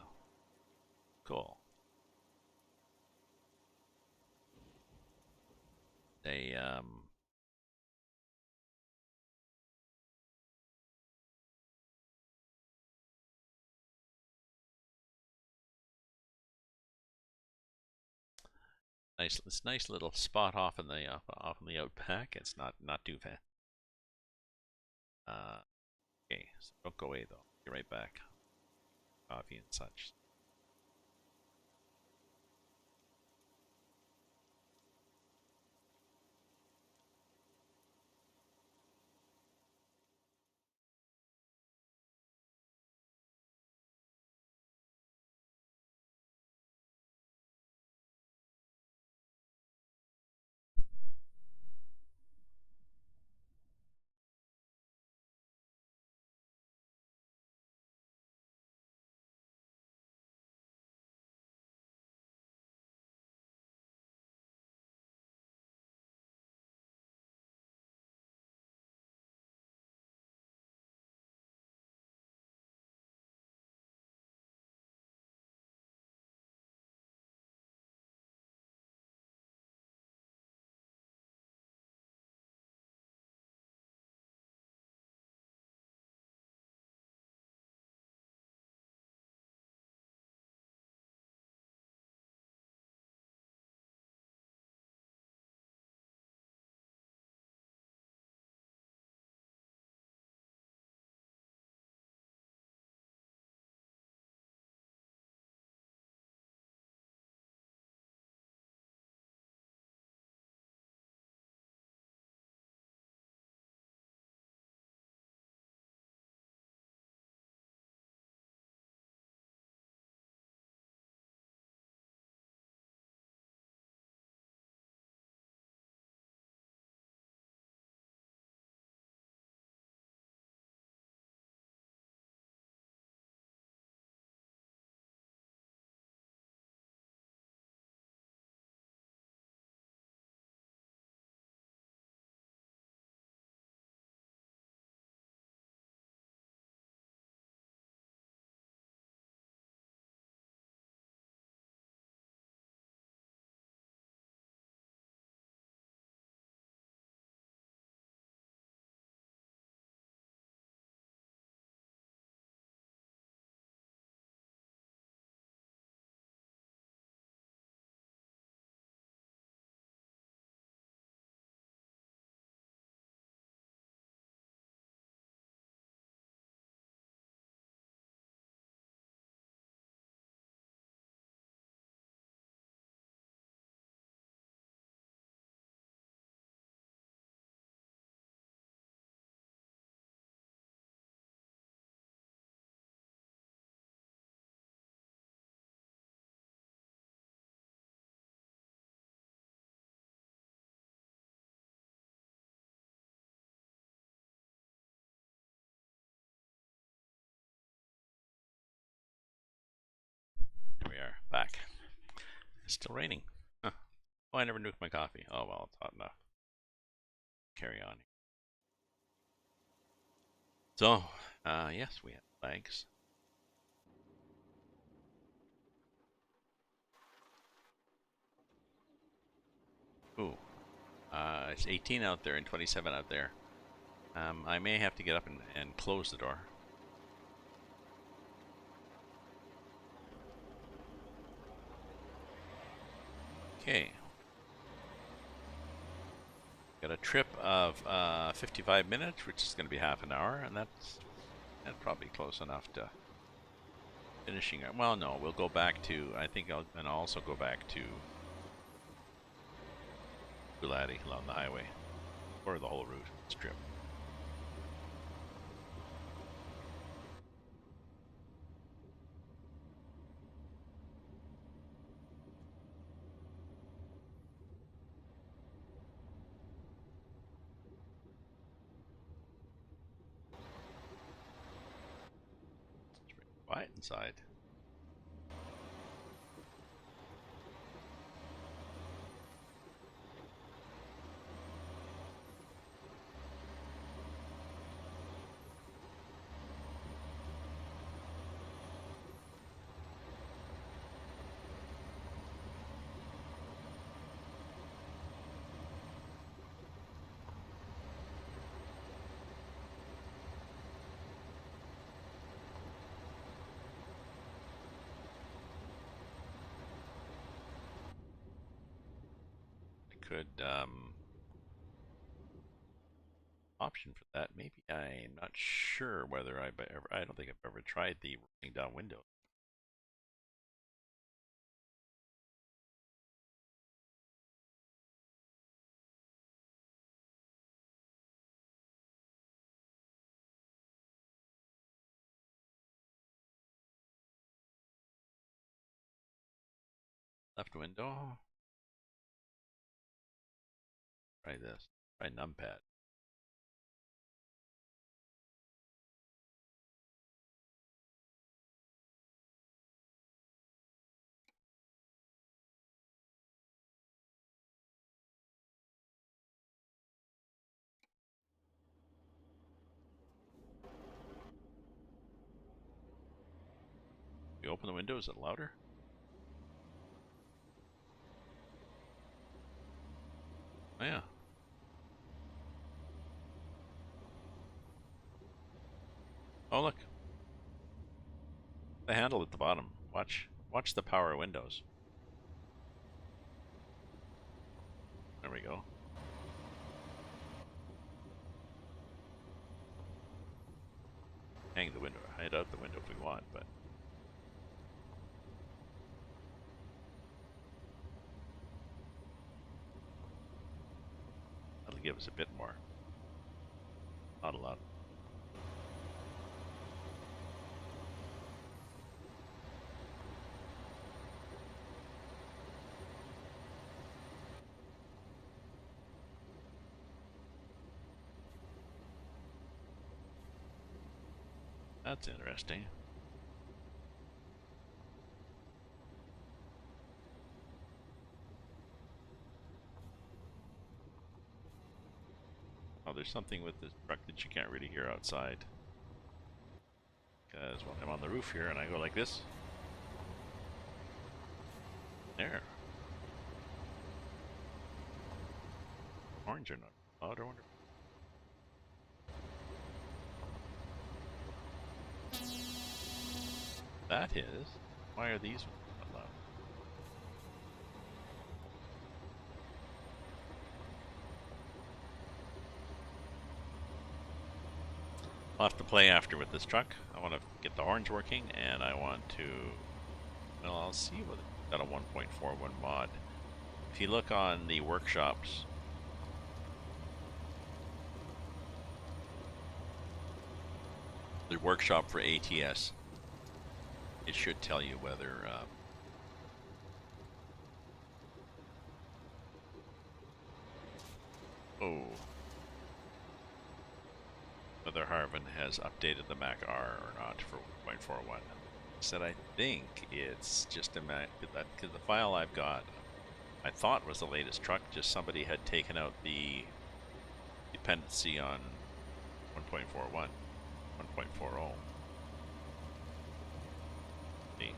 cool. They this nice little spot off in the off in the outback. It's not too bad. Okay, so don't go away though. Be right back. Coffee and such. Back. It's still raining. Huh. Oh, I never nuked my coffee. Oh well, it's hot enough. Carry on. So, yes, we have flags. Ooh, it's 18 out there and 27 out there. I may have to get up and close the door. Okay. Got a trip of 55 minutes, which is going to be half an hour, and that's probably close enough to finishing it. Well, no, we'll go back to, I think I'll also go back to Bulati along the highway, or the whole route, strip. It's pretty quiet inside. Could option for that. Maybe I'm not sure whether I don't think I've ever tried the rolling down window. Left window. Try this. Try numpad. You open the window, is it louder? Oh yeah. Oh look. The handle at the bottom. Watch the power windows. There we go. Hang the window, hide out the window if we want, but that'll give us a bit more. Not a lot. That's interesting. Oh, there's something with this truck that you can't really hear outside. Because when I'm on the roof here and I go like this, there. Horns are not loud, I wonder. That is. Why are these not loud? I'll have to play after with this truck. I want to get the horns working, and I want to. Well, I'll see what it's got a 1.41 mod. If you look on the workshops, the workshop for ATS, it should tell you whether whether Harvin has updated the Mac R or not for 1.41. said I think it's just a because the file I've got, I thought was the latest truck. Just somebody had taken out the dependency on 1.41, 1.40. See.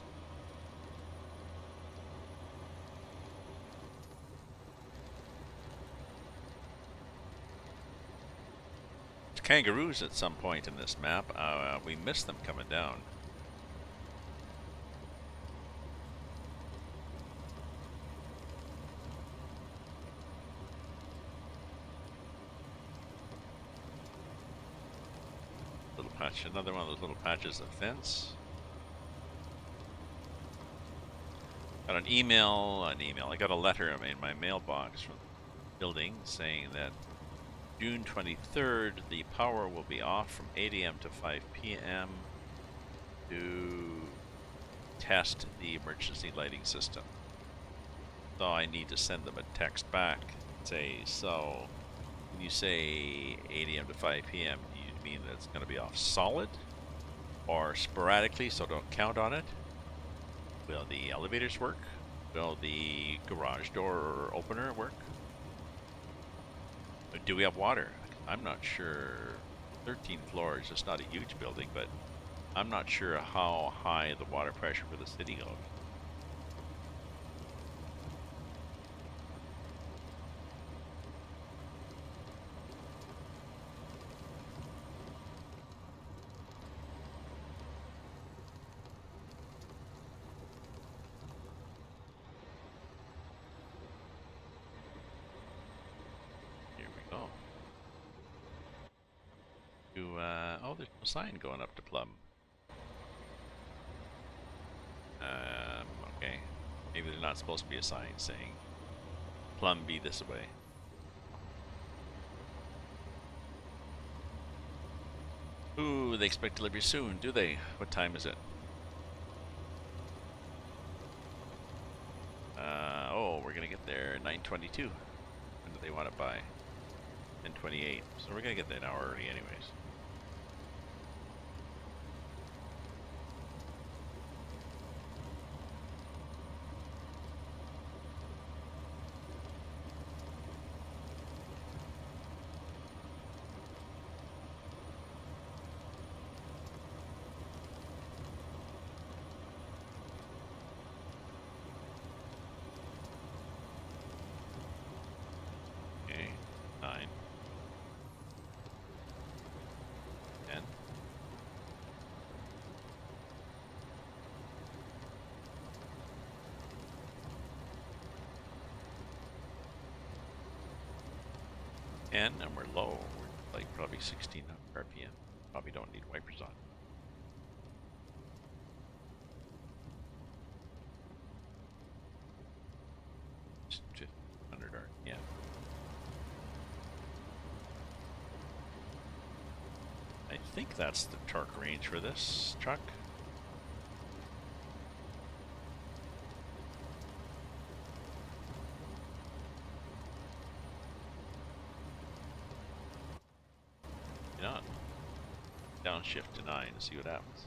There's kangaroos at some point in this map. We missed them coming down. Another one of those little patches of fence. Got an email. I got a letter in my mailbox from the building saying that June 23rd, the power will be off from 8 a.m. to 5 p.m. to test the emergency lighting system. So I need to send them a text back and say, so when you say 8 a.m. to 5 p.m., do you mean that it's going to be off solid or sporadically, so don't count on it? Will the elevators work? Will the garage door opener work? Do we have water? I'm not sure. 13 floors, it's not a huge building, but I'm not sure how high the water pressure for the city goes. Oh, there's no sign going up to Plum. Okay. Maybe there's not supposed to be a sign saying Plum be this way. Ooh, they expect delivery soon, do they? What time is it? Oh, we're gonna get there 9:22. When do they want it by? 10:28. So we're gonna get there an hour early anyways. Okay, 9. 10. And we're low. We're like probably 1600 RPM. Probably don't need wipers on. Just 1500 RPM. I think that's the torque range for this truck. Not. Downshift to 9 and see what happens.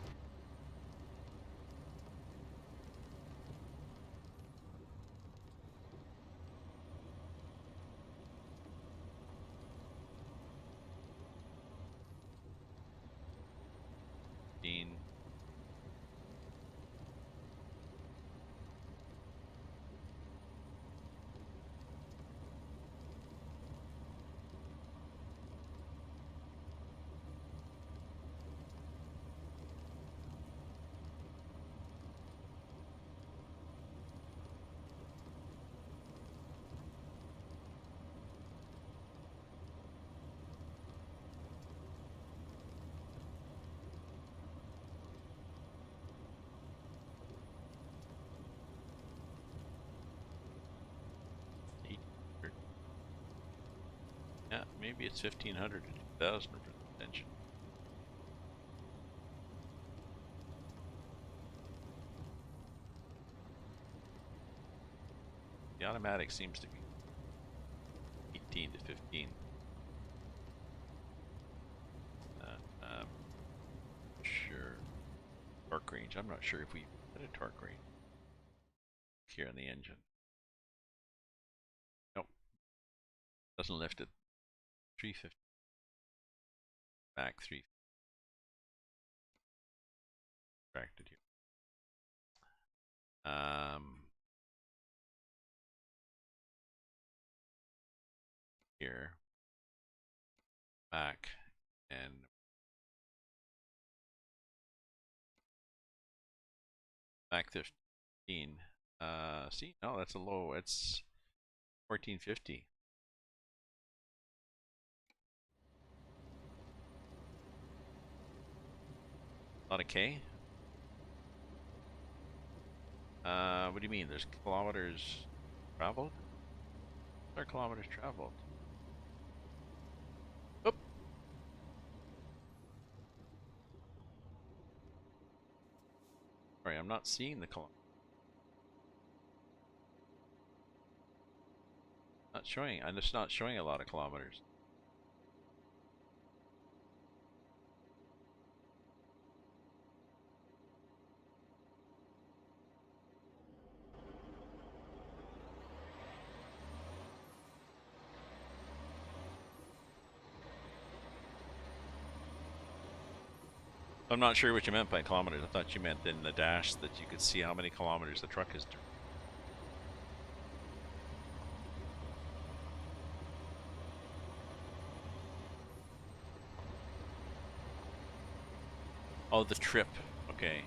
Yeah, maybe it's 1500 to 2000 for the engine. The automatic seems to be 18 to 15. Sure. torque range. I'm not sure if we set a torque range here in the engine. Nope. Doesn't lift it. 350. Back 350. Subtracted here. Here. Back and back 15. See, no, that's a low. It's 1450. Not a K? What do you mean? There's kilometers traveled? What are kilometers traveled? Oop. Sorry, I'm not seeing the kilometers. Not showing. I'm just not showing a lot of kilometers. I'm not sure what you meant by kilometers. I thought you meant in the dash that you could see how many kilometers the truck is doing. Oh, the trip. Okay.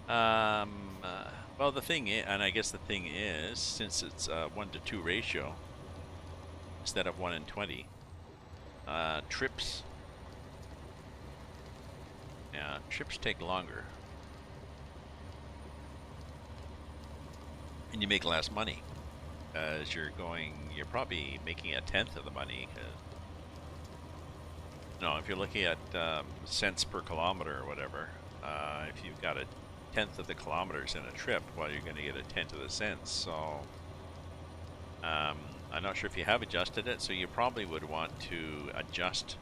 Well, the thing is, and I guess the thing is, since it's a 1-to-2 ratio instead of 1-in-20, trips. Yeah, trips take longer, and you make less money as you're probably making 1/10 of the money. No, if you're looking at cents per kilometer or whatever, if you've got 1/10 of the kilometers in a trip, well, you're going to get 1/10 of the cents. So I'm not sure if you have adjusted it, so you probably would want to adjust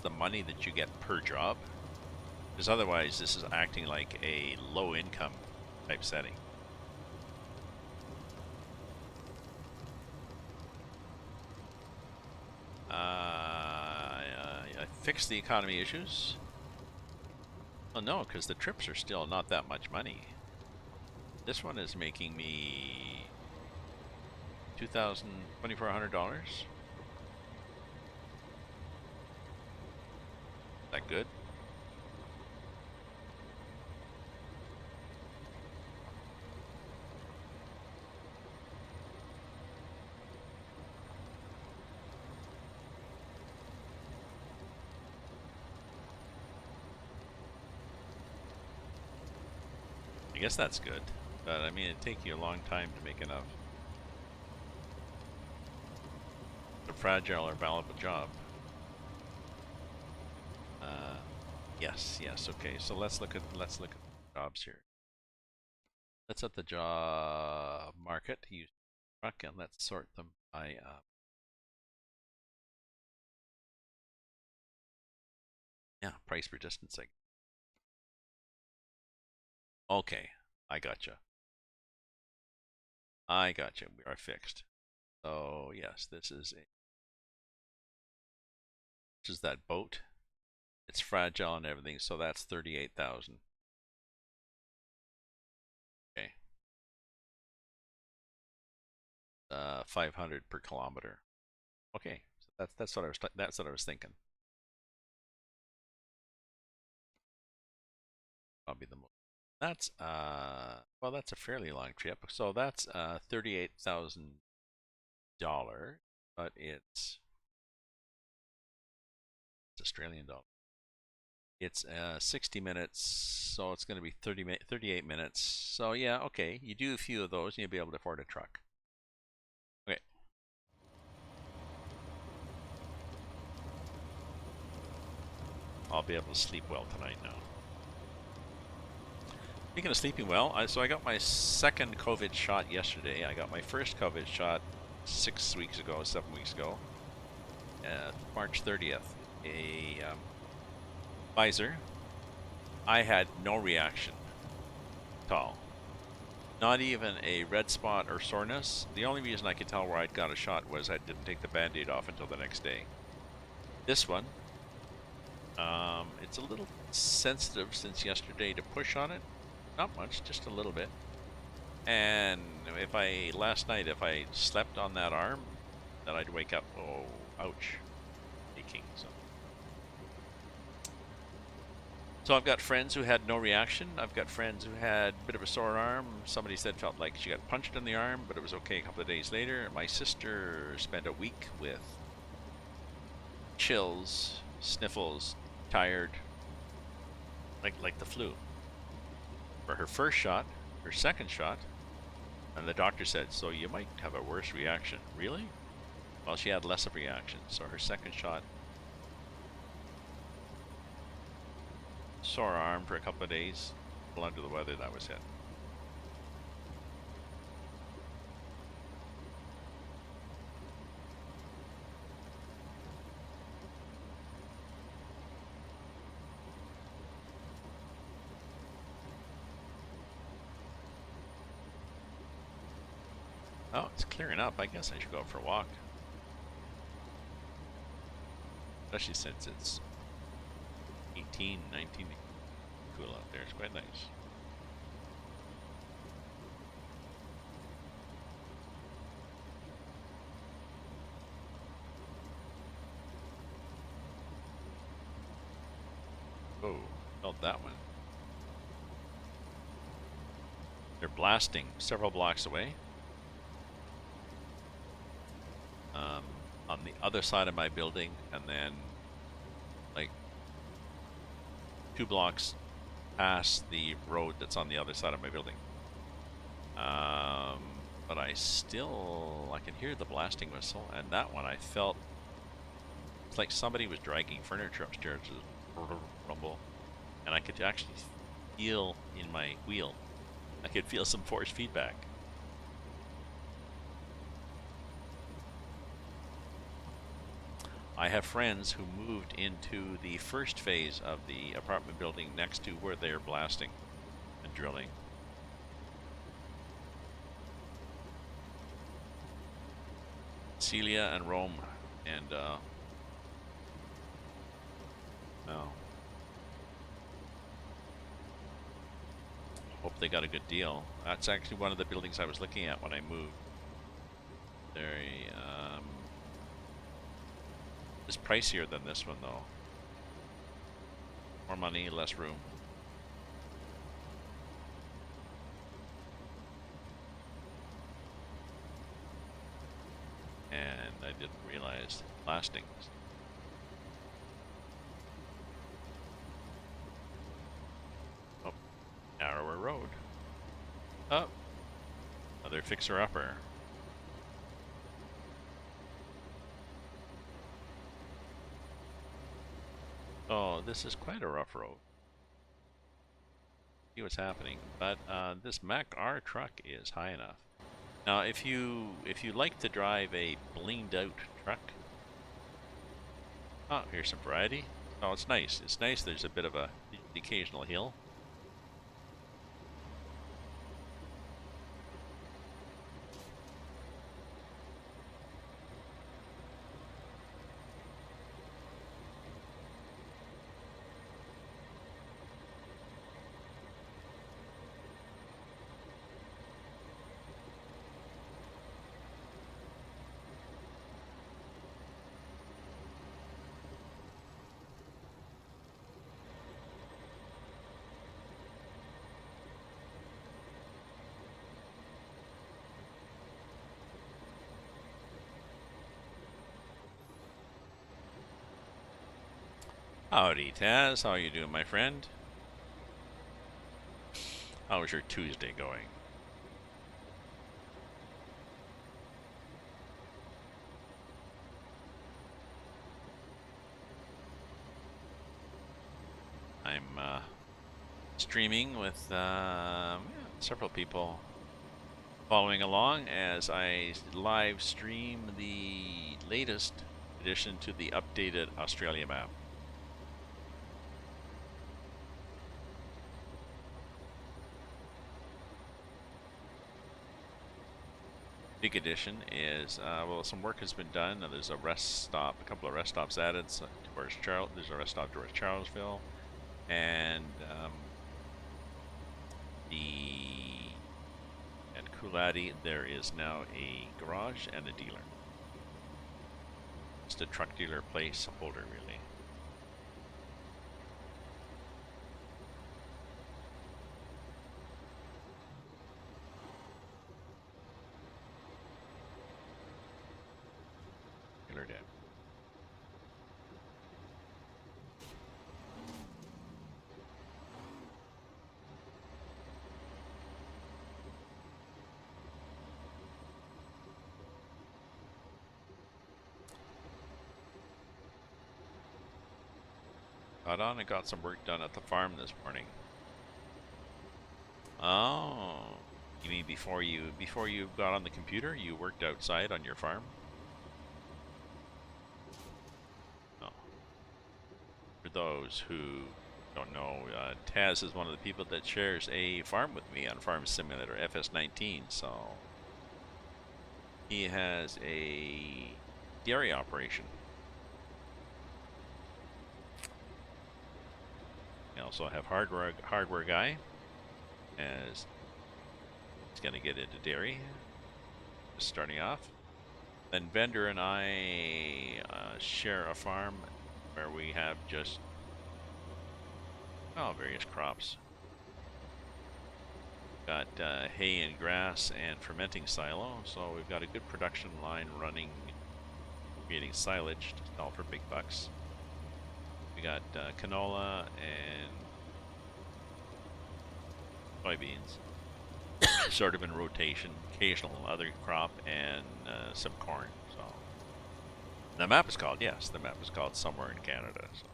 the money that you get per job, because otherwise this is acting like a low income type setting. I fixed the economy issues. Well, no, because the trips are still not that much money. This one is making me $2,400. That good? I guess that's good, but I mean, it'd take you a long time to make enough. A fragile or valuable job. Yes, okay. So let's look at the jobs here. Let's at the job market. Use truck, and let's sort them by yeah, price per distance. Okay, I gotcha. We are fixed. So yes, this is that boat. It's fragile and everything, so that's 38,000. Okay. 500 per kilometer. Okay, so that's what I was thinking. Probably the most. That's well, that's a fairly long trip. So that's $38,000, but it's Australian dollar. It's 60 minutes, so it's going to be 38 minutes. So yeah, okay, you do a few of those and you'll be able to afford a truck. Okay. I'll be able to sleep well tonight now. Speaking of sleeping well, so I got my second COVID shot yesterday. I got my first COVID shot 7 weeks ago, March 30th. A Pfizer. I had no reaction at all. Not even a red spot or soreness. The only reason I could tell where I'd got a shot was I didn't take the band-aid off until the next day. This one, it's a little sensitive since yesterday to push on it. Not much, just a little bit. And last night, if I slept on that arm, then I'd wake up, oh, ouch, aching. So I've got friends who had no reaction. I've got friends who had a bit of a sore arm. Somebody said felt like she got punched in the arm, but it was okay a couple of days later. My sister spent a week with chills, sniffles, tired, like the flu. For her first shot, her second shot, and the doctor said, so you might have a worse reaction. Really? Well, she had less of a reaction. So her second shot, sore arm for a couple of days, under the weather, that was it. Oh, it's clearing up. I guess I should go out for a walk. Especially since it's 18, 19 cool out there. It's quite nice. Oh, felt that one. They're blasting several blocks away. On the other side of my building, and then like 2 blocks past the road that's on the other side of my building. But I can hear the blasting whistle, and that one I felt it's like somebody was dragging furniture upstairs, rumble, and I could actually feel in my wheel. I could feel some force feedback. I have friends who moved into the first phase of the apartment building next to where they're blasting and drilling. Celia and Rome, and no. Hope they got a good deal. That's actually one of the buildings I was looking at when I moved. Very it's pricier than this one though. More money, less room. And I didn't realize blasting. Oh, narrower road. Oh, another fixer-upper. Oh, this is quite a rough road. See what's happening, but this Mac R truck is high enough. Now, if you like to drive a blinged out truck, oh, here's some variety. Oh, it's nice. It's nice. There's a bit of the occasional hill. Howdy, Taz. How are you doing, my friend? How was your Tuesday going? I'm streaming with several people following along as I live stream the latest addition to the updated Australia map. big addition is, well, some work has been done. There's a rest stop, a couple of rest stops added towards There's a rest stop towards Charlesville, and at Coolati there is now a garage and a dealer. Just a truck dealer placeholder, really. Dealer deck. Got on and got some work done at the farm this morning. Oh, you mean before you got on the computer, you worked outside on your farm? Oh. For those who don't know, Taz is one of the people that shares a farm with me on Farm Simulator FS19. So he has a dairy operation. We also have hardware guy, as he's going to get into dairy, just starting off. Then Vendor and I share a farm where we have just various crops. Got hay and grass and fermenting silo, so we've got a good production line running, creating silage to sell for big bucks. We got canola and soybeans, sort of in rotation, occasional other crop, and some corn. So the map is called, Somewhere in Canada. So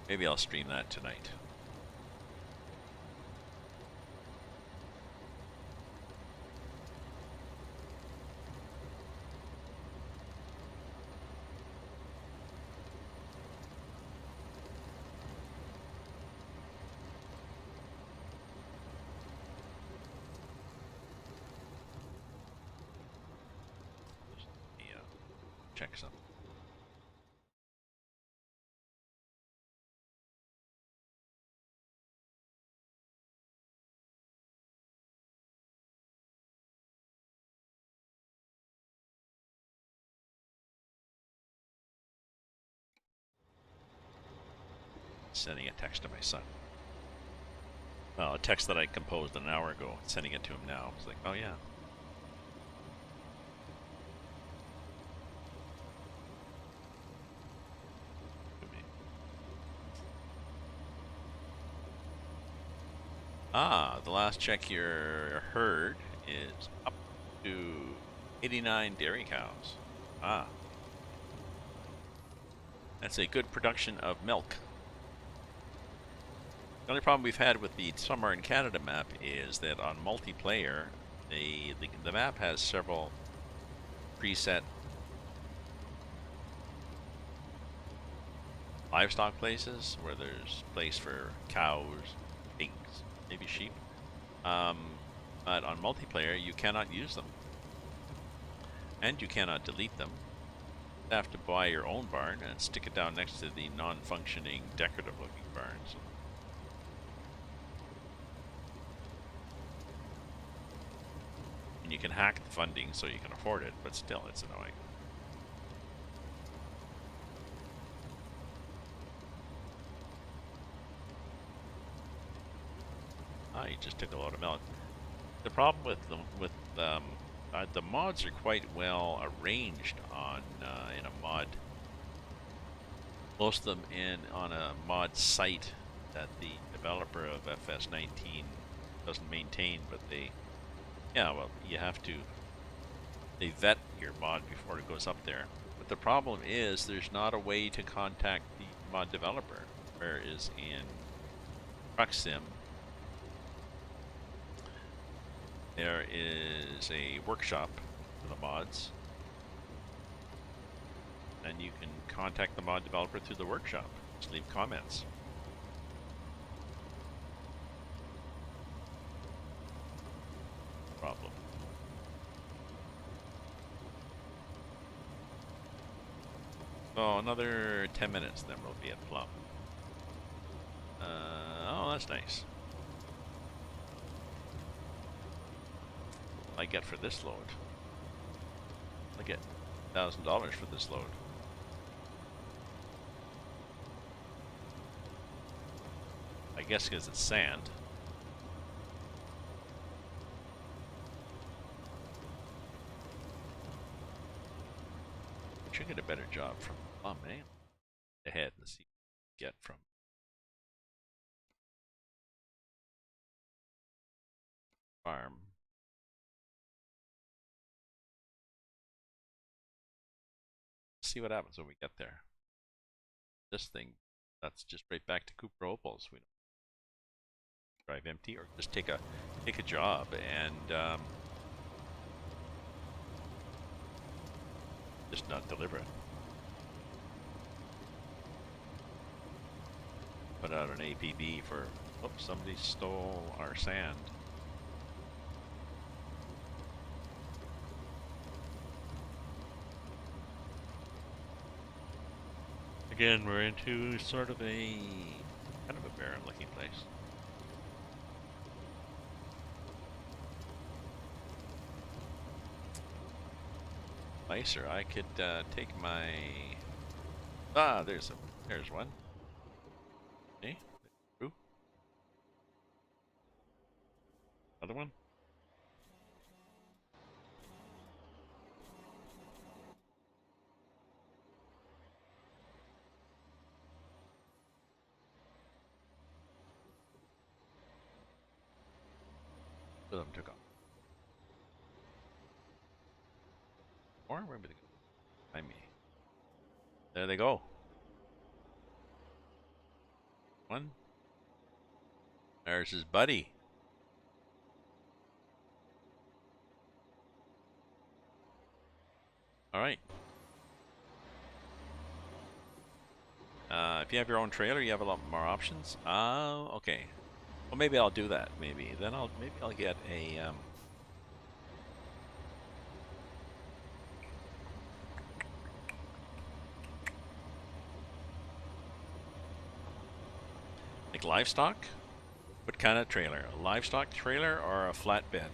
maybe I'll stream that tonight. Check some. Sending a text to my son. Well, a text that I composed an hour ago, sending it to him now. It's like, oh yeah. The last check you heard is up to 89 dairy cows. That's a good production of milk. The only problem we've had with the Somewhere in Canada map is that on multiplayer, the map has several preset livestock places where there's place for cows, pigs, maybe sheep. But on multiplayer, you cannot use them. And you cannot delete them. You have to buy your own barn and stick it down next to the non-functioning, decorative-looking barns. And you can hack the funding so you can afford it, but still, it's annoying. You just took a load of milk. The problem with the mods are quite well arranged on in a mod. Most of them on a mod site that the developer of FS19 doesn't maintain, but you have to. They vet your mod before it goes up there. But the problem is there's not a way to contact the mod developer, whereas in Truck Sim, there is a workshop for the mods, and you can contact the mod developer through the workshop. Just leave comments. problem. So another 10 minutes, then we'll be at Plum. Oh, that's nice. I get for this load. I get $1,000 for this load. I guess because it's sand. I should get a better job from Plum, eh? Ahead and see what we get from farm. See what happens when we get there. This thing, that's just right back to Cooper Opals. We don't drive empty or just take a job and just not deliver it. Put out an APB for, oops, somebody stole our sand. Again, we're into sort of a kind of a barren looking place. Nicer, I could take my there's one. Okay, ooh. Another one. Two of them took off. Or where did they go? Behind me. There they go. One. There's his buddy. All right. If you have your own trailer, you have a lot more options. Okay. Well, maybe I'll do that. Maybe then maybe I'll get a like livestock. What kind of trailer? A livestock trailer or a flatbed?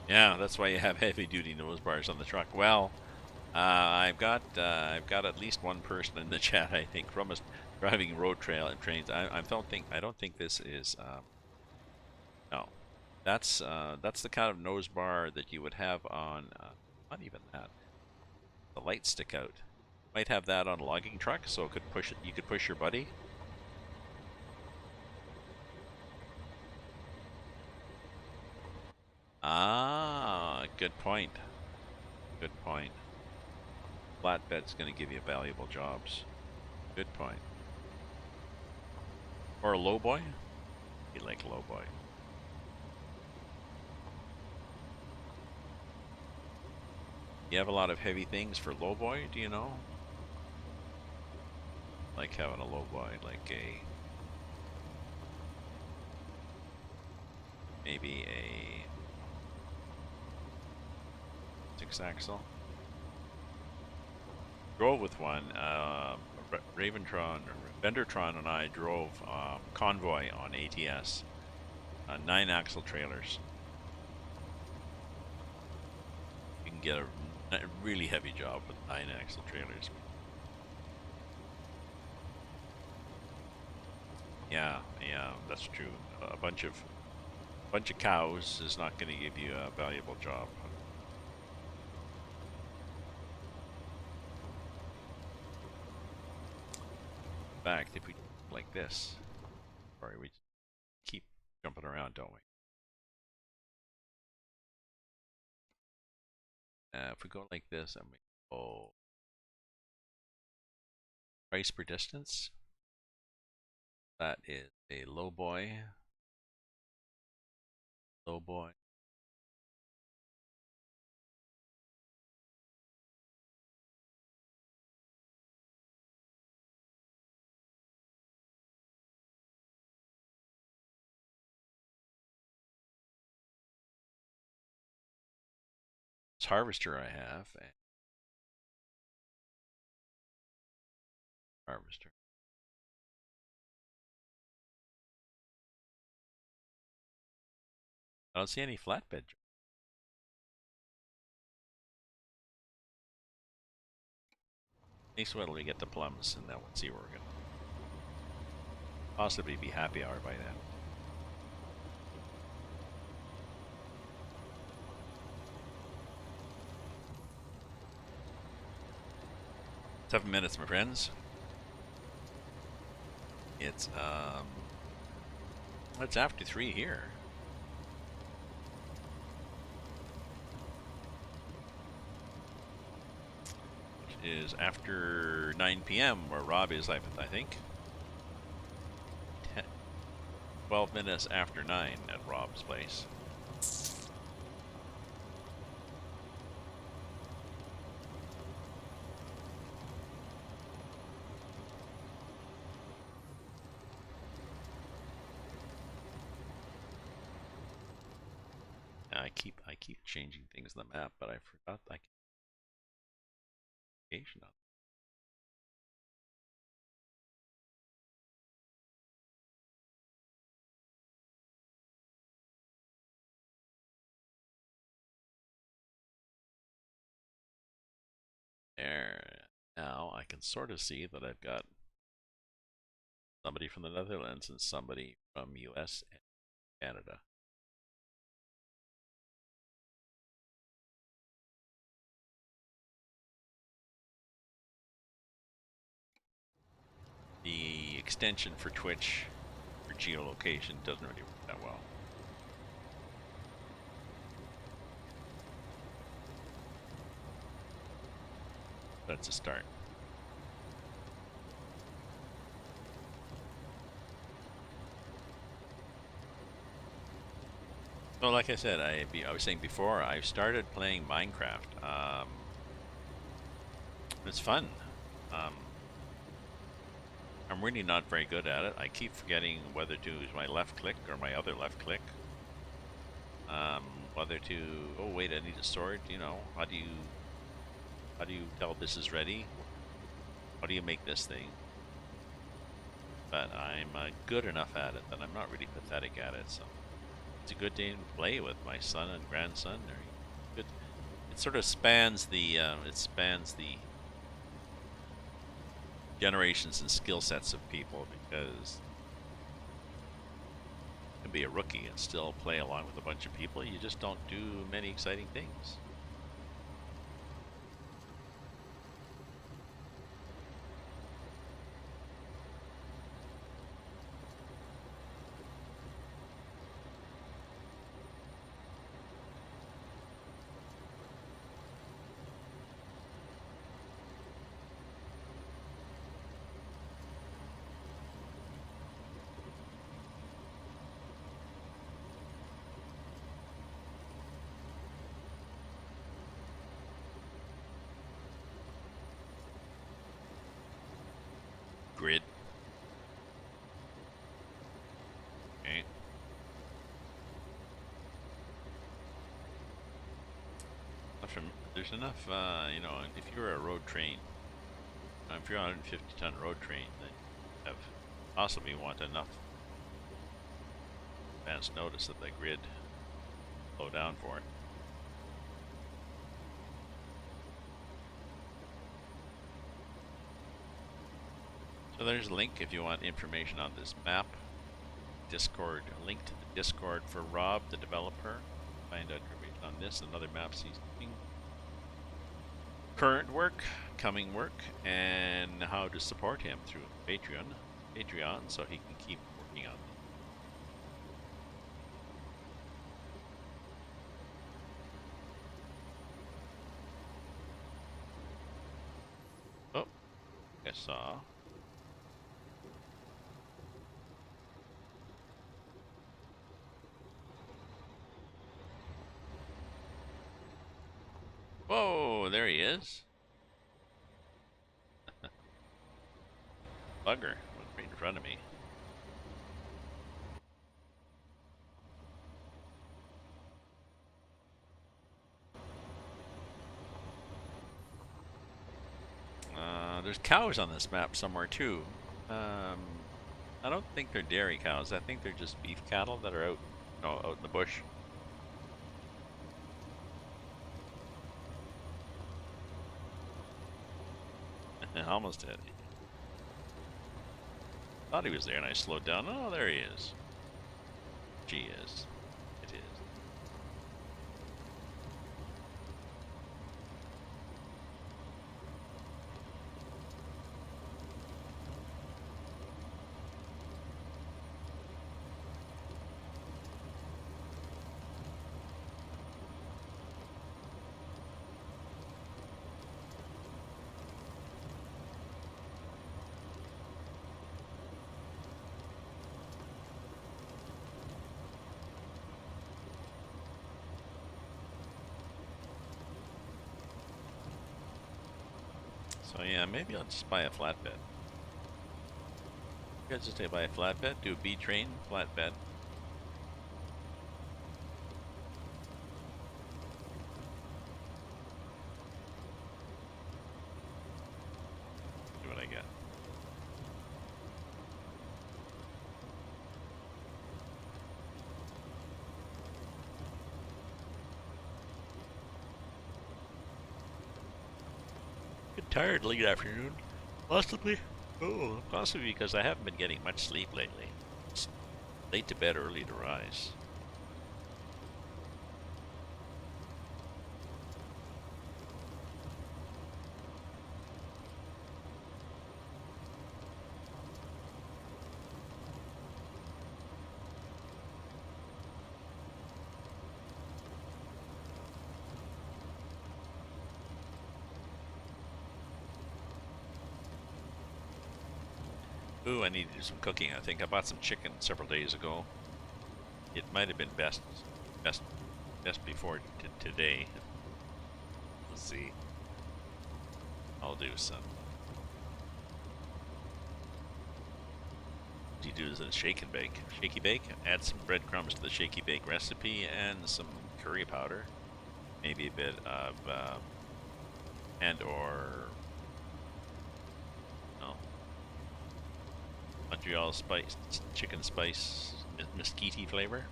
Yeah, that's why you have heavy-duty nose bars on the truck. Well, I've got at least one person in the chat, I think, from us driving road trail and trains. I don't think this is no. That's the kind of nose bar that you would have on not even that. The lights stick out. Might have that on a logging truck, so it could push it. You could push your buddy. Ah, good point. Good point. Flatbed's going to give you valuable jobs. Good point. Or a lowboy? You like lowboy. You have a lot of heavy things for lowboy, do you know? Like having a lowboy, like maybe a 6-axle. Drove with one. Raventron or Vendertron and I drove Convoy on ATS. 9-axle trailers. You can get a really heavy job with 9-axle trailers. Yeah, that's true. A bunch of cows is not going to give you a valuable job. In fact, if we like this, sorry, we keep jumping around, don't we? If we go like this and we go price per distance, that is a low boy, harvester I have. And harvester. I don't see any flatbed. At least wait till we get the plums, and then we'll see where we're gonna possibly be happy hour by then. Seven minutes, my friends. It's after 3 here. Which is after 9 p.m. where Rob is, I think. 12 minutes after 9 at Rob's place. I keep changing things in the map, but I forgot I can location on. There. Now I can sort of see that I've got somebody from the Netherlands and somebody from US and Canada. The extension for Twitch for geolocation doesn't really work that well. That's a start. Well, like I said, I was saying before, I've started playing Minecraft. It's fun. I'm really not very good at it. I keep forgetting whether to use my left click or my other left click. Whether to, oh wait, I need a sword. You know, how do you tell this is ready? How do you make this thing? But I'm good enough at it that I'm not really pathetic at it. So it's a good game to play with my son and grandson. They're good. It sort of spans the generations and skill sets of people, because you can be a rookie and still play along with a bunch of people. You just don't do many exciting things. Grid. Okay. There's enough, you know, if you're a road train, if you're on a 150-ton road train, then you have possibly want enough advance notice that the grid slow down for it. So there's a link if you want information on this map. Discord, a link to the Discord for Rob, the developer. Find out information on this and other maps he's doing. Current work, coming work, and how to support him through Patreon, so he can keep working on them. Oh, I saw. Whoa, there he is. Bugger, went right in front of me. there's cows on this map somewhere too. I don't think they're dairy cows. I think they're just beef cattle that are out in the bush. Almost did. Thought he was there and I slowed down. Oh, there he is. She is. It is. So yeah, maybe I'll just buy a flatbed. You guys just buy a flatbed, do a B train flatbed. See what I get. Get tired late afternoon. Possibly. Oh, possibly because I haven't been getting much sleep lately. It's late to bed, early to rise. Ooh, I need to do some cooking. I think I bought some chicken several days ago. It might have been best before today. Let's see. I'll do some. You do is a shake and bake. Shaky bake. Add some breadcrumbs to the shaky bake recipe and some curry powder. Maybe a bit of Montreal spice, chicken spice, mesquite flavor.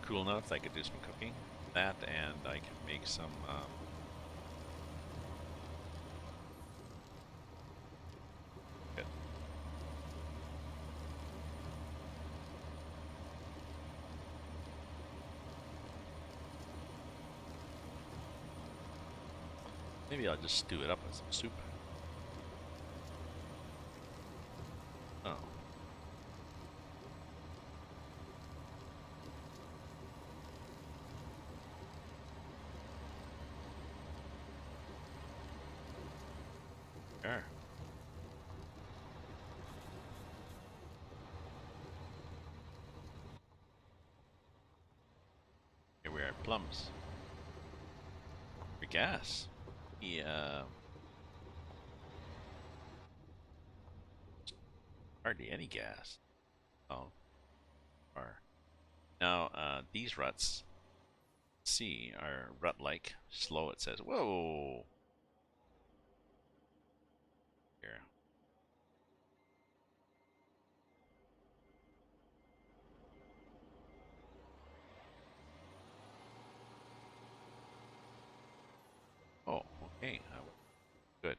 Cool enough, I could do some cooking. That, and I can make some. Good. Maybe I'll just stew it up with some soup. Oh. Sure. Here we are, plums. For gas. Yeah. Hardly any gas. Oh. Are. Now, these ruts, see, are rut-like. Slow, it says. Whoa! Here. Oh, okay. Good. It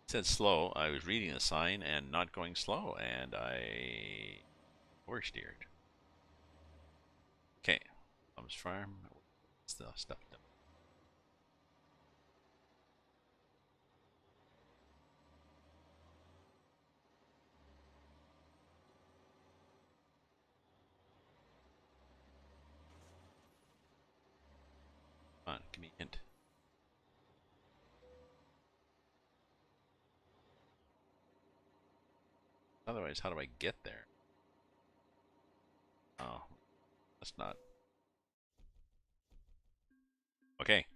said slow. I was reading the sign and not going slow, and I oversteered. Okay. Plums Farm. What's the stuff done? Come on, give me a hint. Otherwise, how do I get there? Oh, that's not. Okay.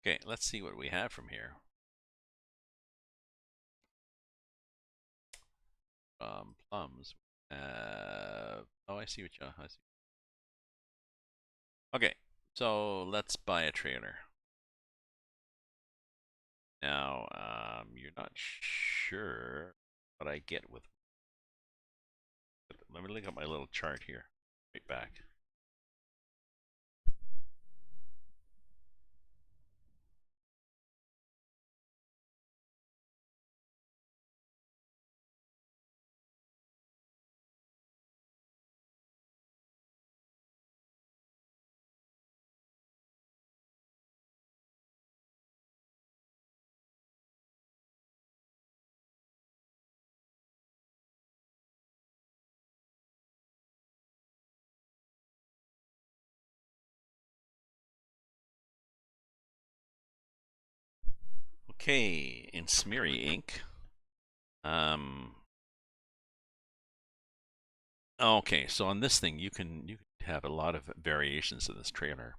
Okay, let's see what we have from here. Plums. Oh, I see what you. I see. Okay, so let's buy a trailer. Now, you're not sure what I get with. Let me look at my little chart here. Right back. Okay, in Smeary ink. Okay, so on this thing, you can have a lot of variations of this trailer.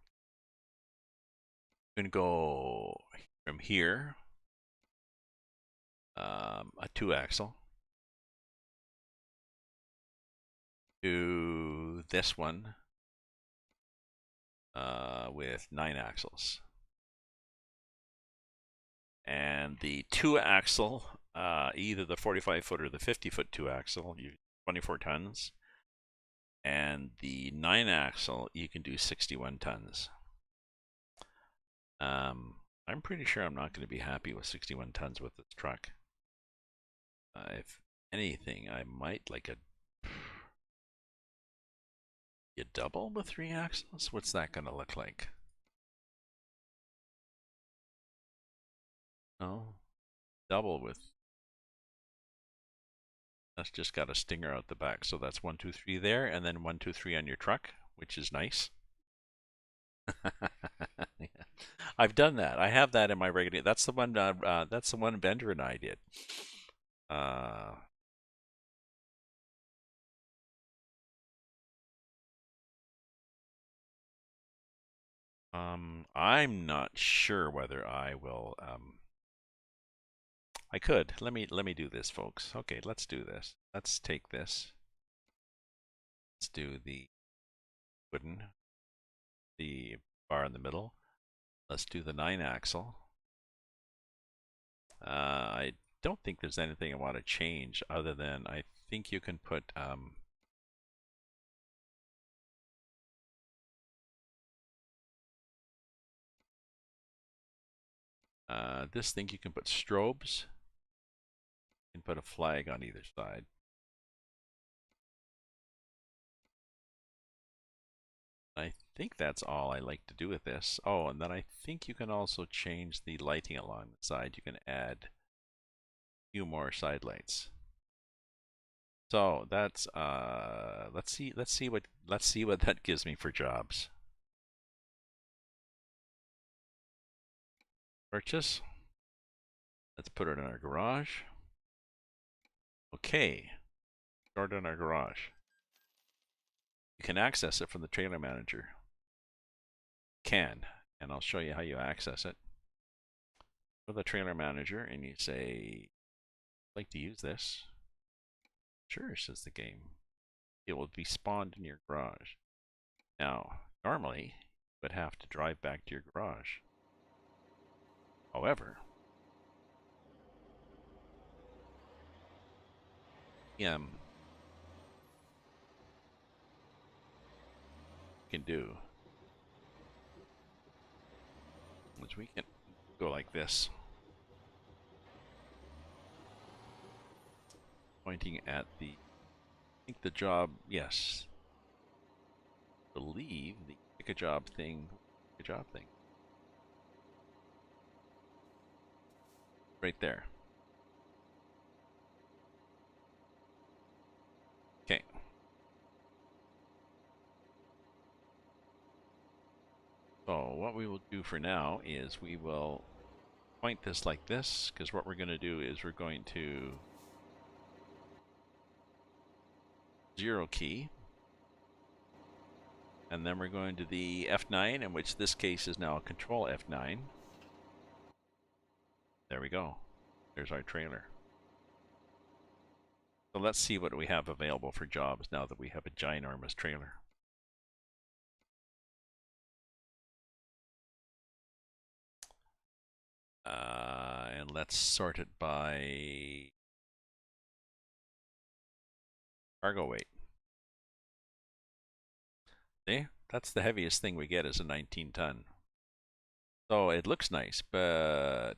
I'm gonna go from here, a 2-axle, to this one with 9 axles. And the 2-axle, either the 45-foot or the 50-foot 2-axle, 24 tons. And the 9-axle, you can do 61 tons. I'm pretty sure I'm not going to be happy with 61 tons with this truck. If anything, I might like a double with 3 axles. What's that going to look like? No, double with. That's just got a stinger out the back. So that's 1, 2, 3 there, and then 1, 2, 3 on your truck, which is nice. Yeah. I've done that. I have that in my regular. That's the one. That's the one Bender and I did. I'm not sure whether I will. I could. Let me do this, folks. Okay, let's do this. Let's take this. Let's do the wooden, the bar in the middle. Let's do the 9-axle. I don't think there's anything I want to change other than I think you can put this thing. You can put strobes. You can put a flag on either side. I think that's all I like to do with this. Oh, and then I think you can also change the lighting along the side. You can add a few more side lights. So that's let's see what that gives me for jobs. Purchase. Let's put it in our garage. Okay. Start in our garage. You can access it from the trailer manager. Can, and I'll show you how you access it. Go to the trailer manager and you say, I'd like to use this. Sure, says the game. It will be spawned in your garage. Now, normally, you would have to drive back to your garage. However, you can do is we can go like this, pointing at the, I think the job, yes, I believe the pick a job thing, right there. Okay. So what we will do for now is we will point this like this, because what we're going to do is we're going to 0 key, and then we're going to the F9, in which this case is now Control F9. There we go. There's our trailer. So let's see what we have available for jobs now that we have a ginormous trailer. And let's sort it by cargo weight. See? That's the heaviest thing we get is a 19 ton. So it looks nice, but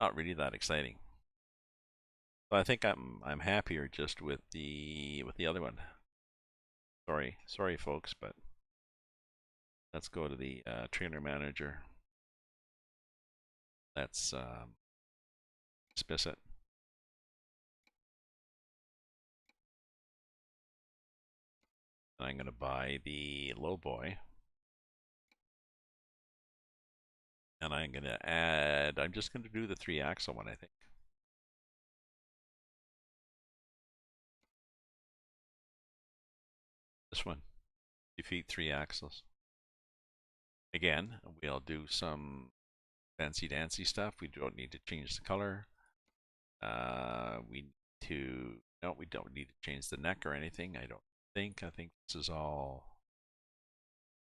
not really that exciting. So I think I'm happier just with the other one. Sorry folks, but let's go to the trailer manager. Let's spiss it. I'm going to buy the low boy. And I'm going to add, I'm just going to do the 3-axle one, I think. This one. Defeat 3 axles. Again, we'll do some fancy dancy stuff. We don't need to change the color. We need to, no, we don't need to change the neck or anything. I don't think. I think this is all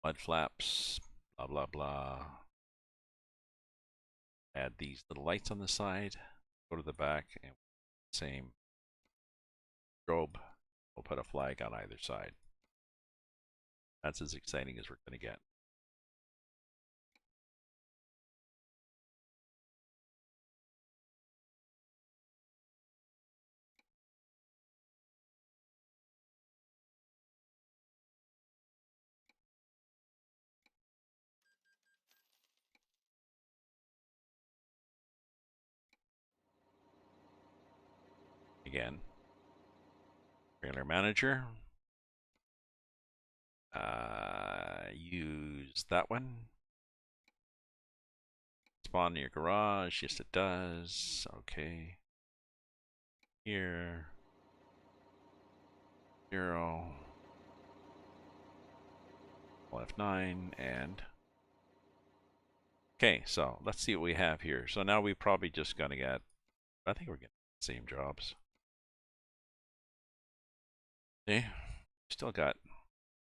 mud flaps, blah, blah, blah. Add these little lights on the side. Go to the back and same strobe. We'll put a flag on either side. That's as exciting as we're going to get. Again, trailer manager. Use that one. Spawn in your garage. Yes, it does. Okay. Here. 0. F9 and okay, so let's see what we have here. So now we probably just gonna get, I think we're getting the same jobs. See, still got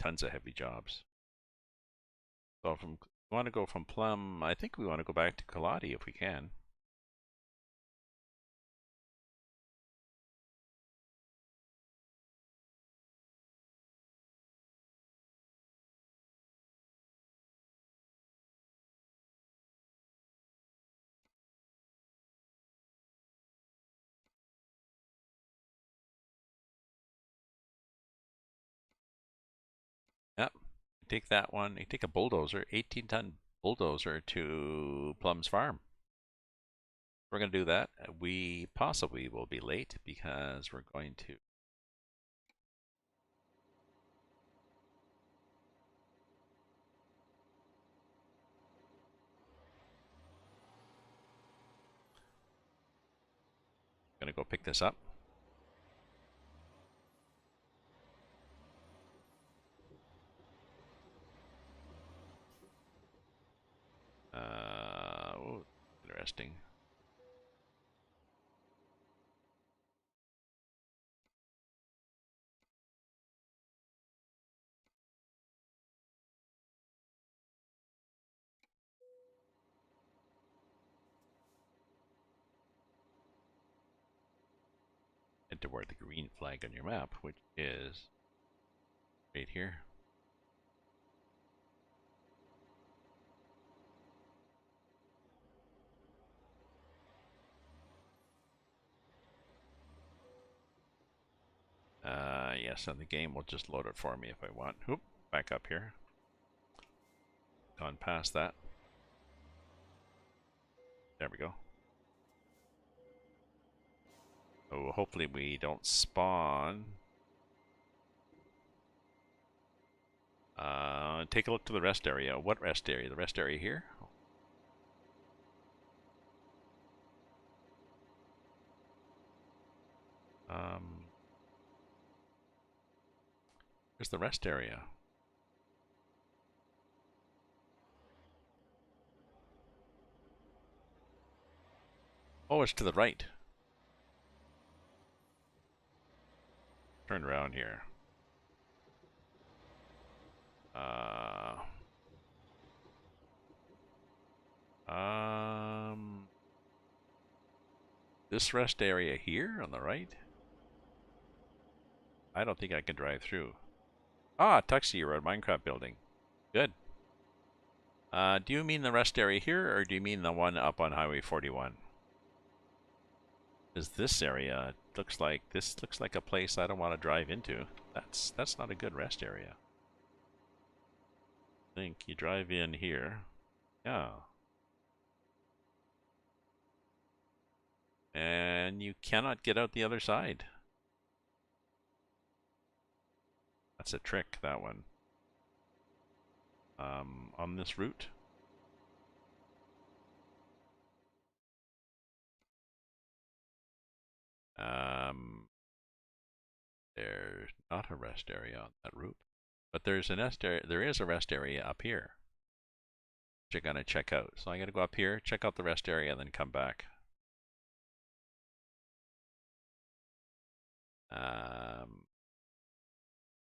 tons of heavy jobs. So from, we want to go from Plum, I think we want to go back to Kaladi if we can. Yep, take that one. You take a bulldozer, 18-ton bulldozer to Plum's farm. We're going to do that. We possibly will be late because we're going to go pick this up. Oh, interesting. And toward the green flag on your map, which is right here. Yes, and the game will just load it for me if I want. Oop, back up here. Gone past that. There we go. So hopefully we don't spawn. Take a look to the rest area. What rest area? The rest area here? Where's the rest area? Oh, it's to the right. Turn around here. This rest area here on the right? I don't think I can drive through. Ah, Tuxie Road, Minecraft building. Good. Do you mean the rest area here, or do you mean the one up on Highway 41? Because this area looks like a place I don't want to drive into. That's not a good rest area. I think you drive in here. Yeah. And you cannot get out the other side. That's a trick, that one. On this route. There's not a rest area on that route. But there is a rest area up here. Which you're gonna check out. So I'm gonna go up here, check out the rest area, and then come back.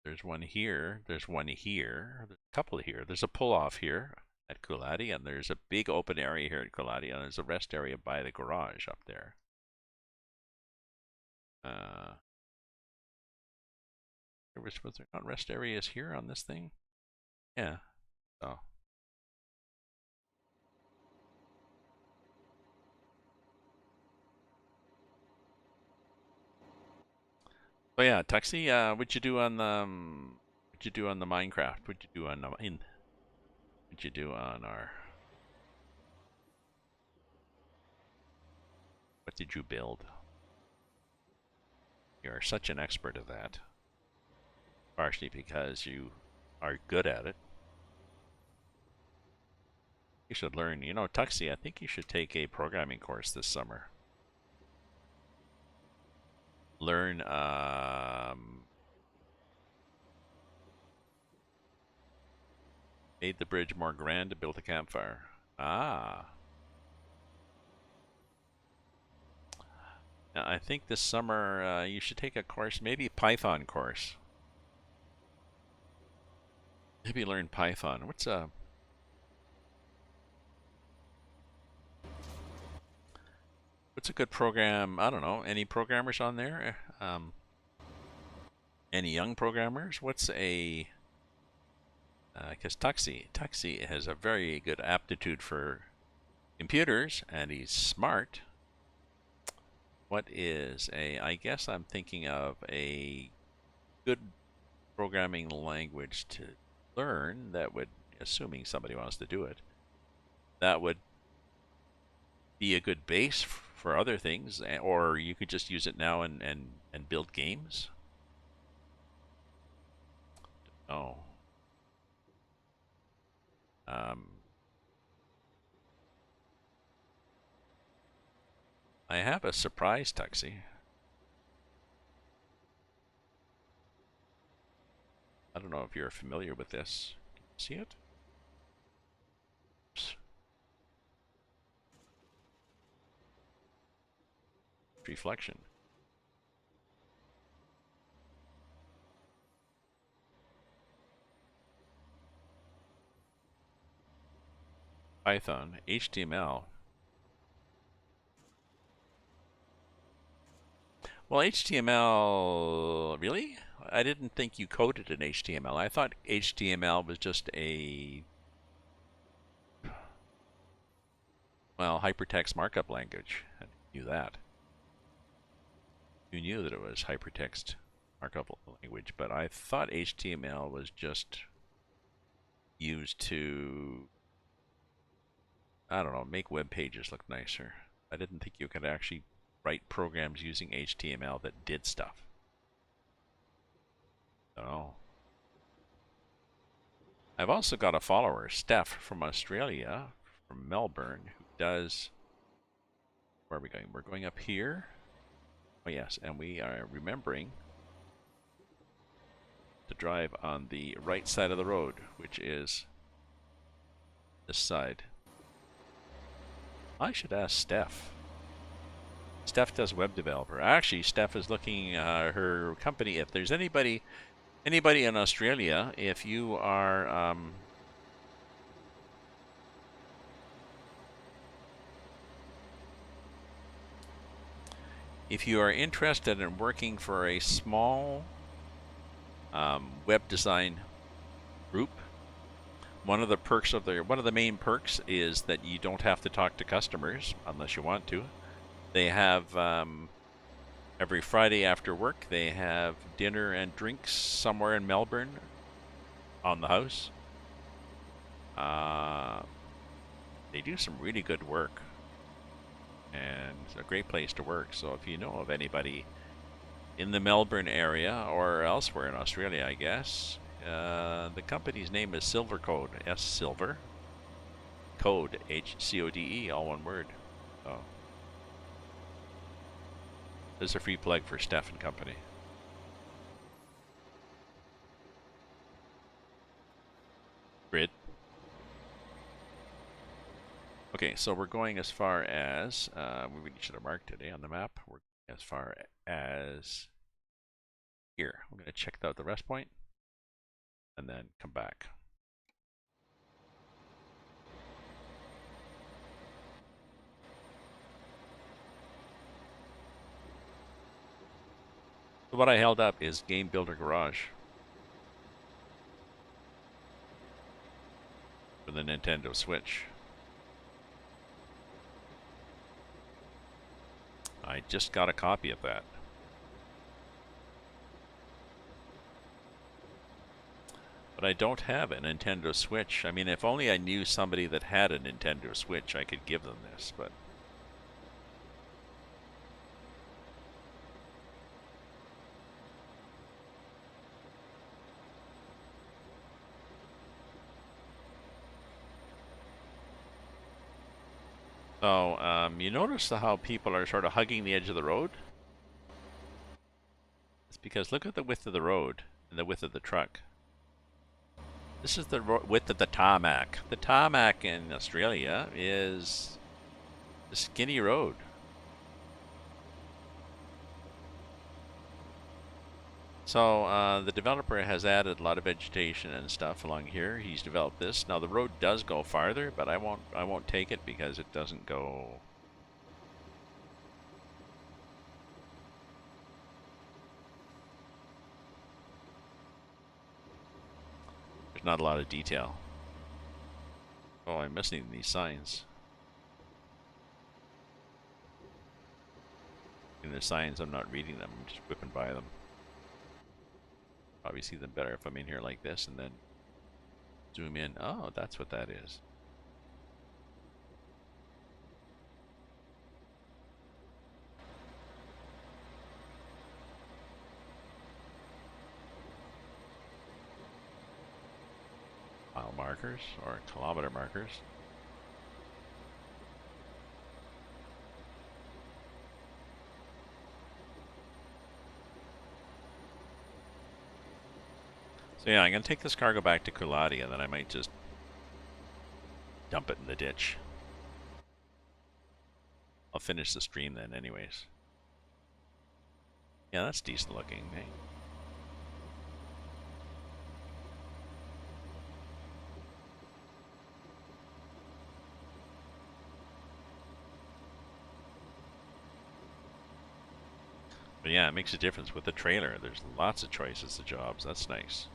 There's one here. There's one here. There's a couple here. There's a pull-off here at Coolati, and there's a big open area here at Coolati, and there's a rest area by the garage up there. Was there not rest areas here on this thing? Yeah. So. So yeah, Tuxie, what'd you do on the what'd you do on the Minecraft? What'd you do on what'd you do on our what did you build? You are such an expert at that. Partially because you are good at it. You should learn, you know, Tuxie, I think you should take a programming course this summer. Learn made the bridge more grand to build a campfire. Ah. Now, I think this summer you should take a course, maybe a Python course. Maybe learn Python. What's a good program? I don't know. Any programmers on there? Any young programmers? What's a because Tuxie has a very good aptitude for computers, and he's smart. What is I guess I'm thinking of a good programming language to learn that would, assuming somebody wants to do it, that would be a good base for other things, or you could just use it now and build games. Oh. I have a surprise, Tuxie. I don't know if you're familiar with this. Can you see it? Oops. Reflection. Python, HTML. Well, HTML, really? I didn't think you coded in HTML. I thought HTML was just a, well, hypertext markup language. I knew that. You knew that it was hypertext markup language, but I thought HTML was just used to, I don't know, make web pages look nicer. I didn't think you could actually write programs using HTML that did stuff. Oh. I've also got a follower, Steph from Australia, from Melbourne, who does, where are we going? We're going up here. Oh yes, and we are remembering to drive on the right side of the road, which is this side. I should ask Steph. Steph does web developer. Actually, Steph is looking her company. If there's anybody in Australia, if you are interested in working for a small web design group, one of the main perks is that you don't have to talk to customers unless you want to. They have every Friday after work, they have dinner and drinks somewhere in Melbourne on the house. They do some really good work, and it's a great place to work. So if you know of anybody in the Melbourne area or elsewhere in Australia, I guess, the company's name is Silver Code, Silver Code, HCODE, all one word. So there's a free plug for Steph and Company. Grid. Okay, so we're going as far as, we should have marked today on the map. We're going as far as here. I'm going to check out the rest point and then come back. So what I held up is Game Builder Garage for the Nintendo Switch. I just got a copy of that. But I don't have a Nintendo Switch. I mean, if only I knew somebody that had a Nintendo Switch, I could give them this, but... So, you notice how people are sort of hugging the edge of the road? It's because look at the width of the road and the width of the truck. This is the width of the tarmac. The tarmac in Australia is a skinny road. So the developer has added a lot of vegetation and stuff along here. He's developed this. Now the road does go farther, but I won't take it because it doesn't go. There's not a lot of detail. Oh, I'm missing these signs. And the signs, I'm not reading them. I'm just whipping by them. Probably see them better if I'm in here like this and then zoom in. Oh, that's what that is. Mile markers or kilometer markers. So yeah, I'm going to take this cargo back to Kulati and then I might just dump it in the ditch. I'll finish the stream then anyways. Yeah, that's decent looking, eh? But yeah, it makes a difference with the trailer. There's lots of choices of jobs. That's nice.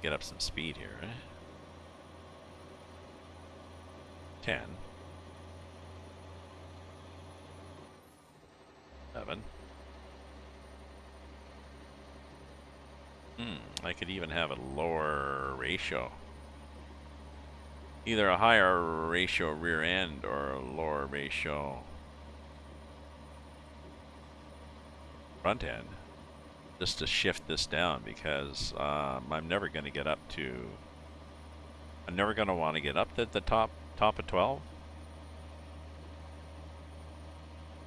Get up some speed here, eh? 10. 7. I could even have a lower ratio. Either a higher ratio rear end or a lower ratio front end. Just to shift this down because I'm never going to get up to. I'm never going to want to get up to the top of 12.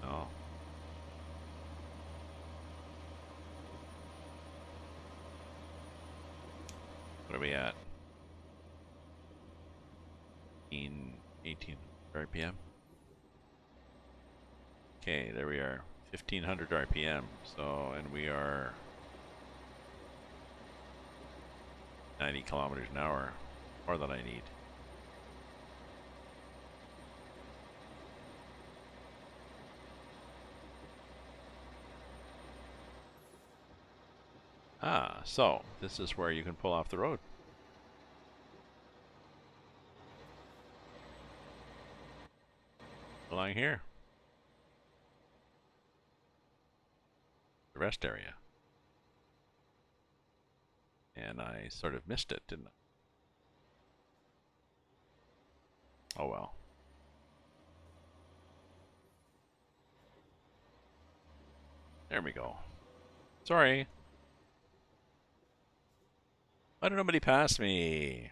Oh, what are we at? 18 RPM. Okay, there we are. 1500 RPM. So, and we are 90 kilometers an hour. More than I need. Ah, so this is where you can pull off the road. Along here. The rest area. And I sort of missed it, didn't I? Oh well. There we go. Sorry. Why did nobody pass me?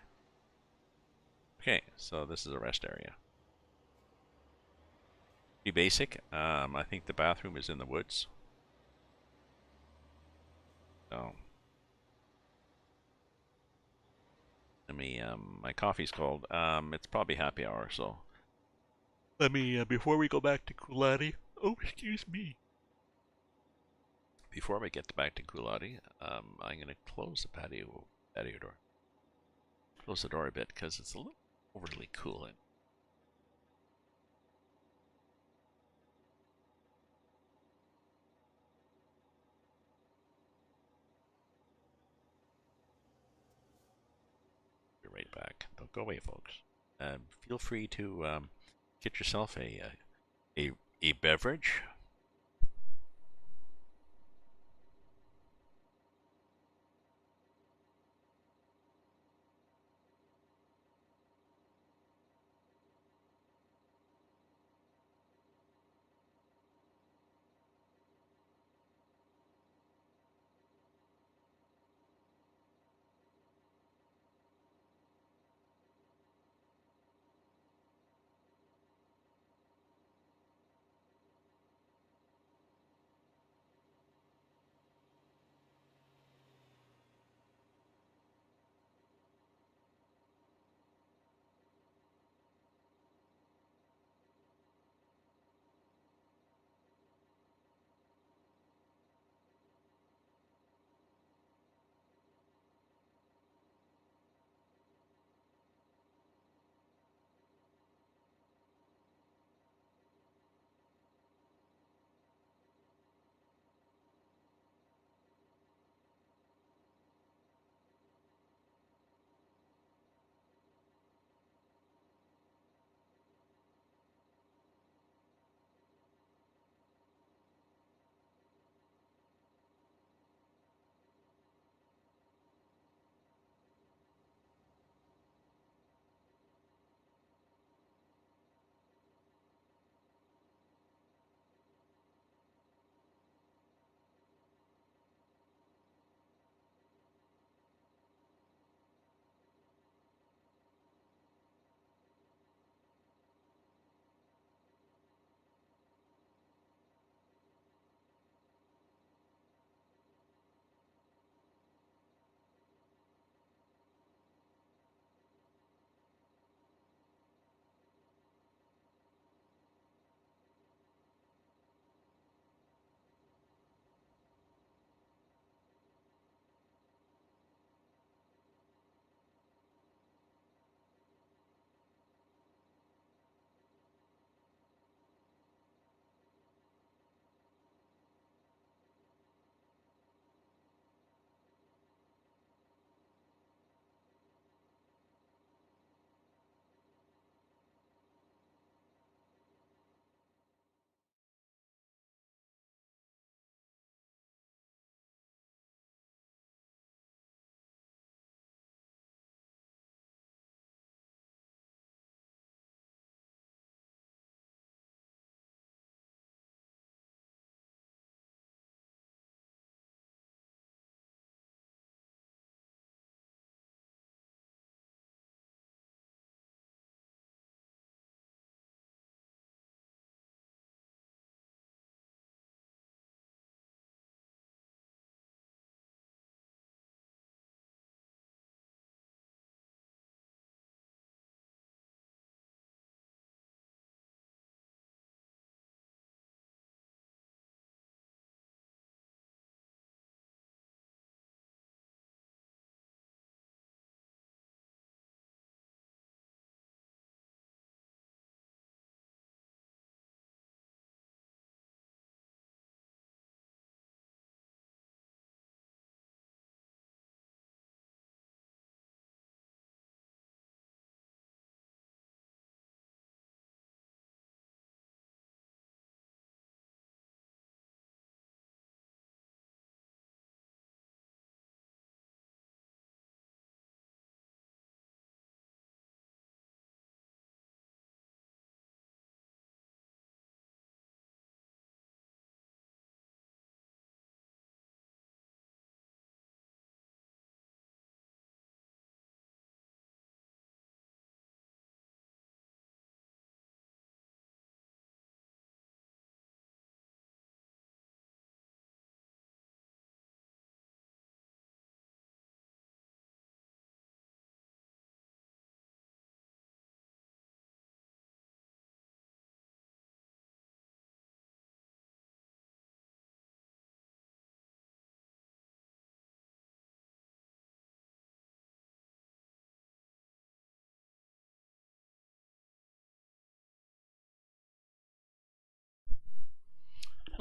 Okay, so this is a rest area. Pretty basic. I think the bathroom is in the woods. So let me. My coffee's cold. It's probably happy hour, so let me. Before we go back to Coolati. Oh, excuse me. Before we get back to Coolati, I'm gonna close the patio door. Close the door a bit because it's a little overly cool in. Be right back. Don't go away, folks. Feel free to get yourself a beverage.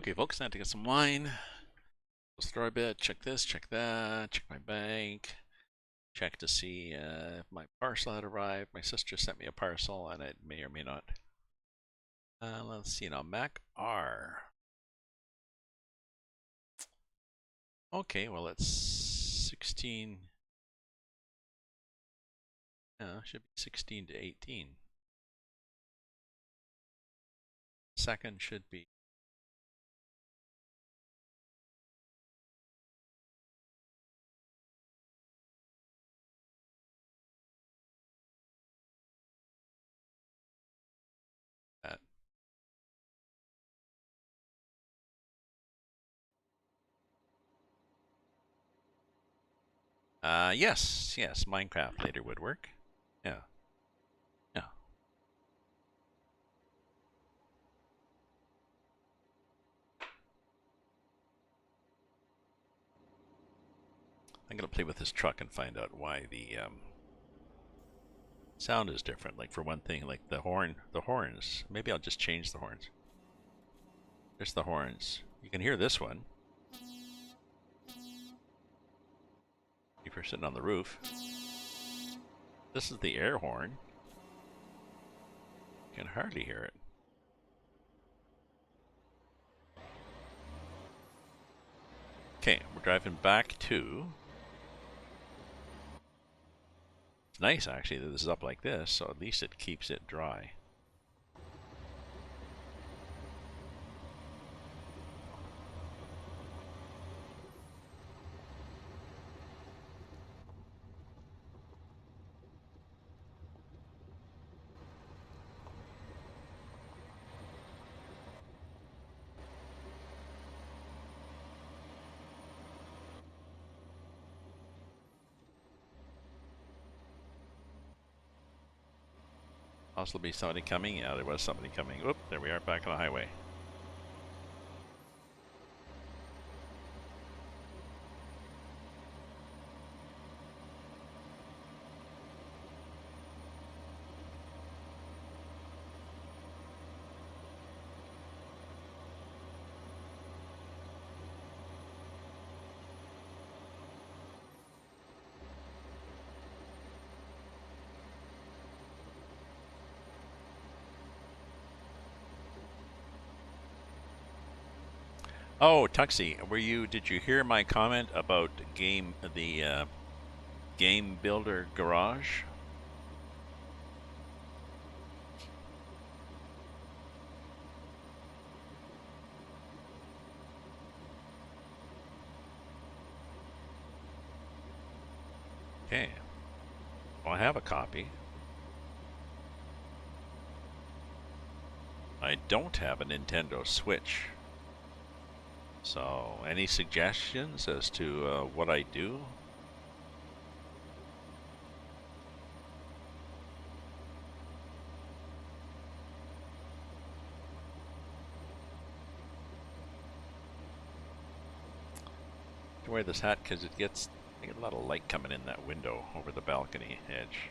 Okay, folks, time to get some wine. Store a bit. Check this, check that, check my bank. Check to see if my parcel had arrived. My sister sent me a parcel, and it may or may not. Let's see now. Mac R. Okay, well it's 16. Should be 16 to 18. Second should be. That. Yes, Minecraft later would work. Yeah. Yeah. I'm gonna play with this truck and find out why the sound is different. Like for one thing, like the horns. Maybe I'll just change the horns. There's the horns. You can hear this one if you're sitting on the roof. This is the air horn. You can hardly hear it. Okay, we're driving back to. It's nice actually that this is up like this, so at least it keeps it dry. Also be somebody coming. Yeah, there was somebody coming. Oop, there we are back on the highway. Oh, Tuxie, did you hear my comment about the game builder garage? Okay. Well, I have a copy. I don't have a Nintendo Switch. So, any suggestions as to what I do? To wear this hat because it gets I get a lot of light coming in that window over the balcony edge.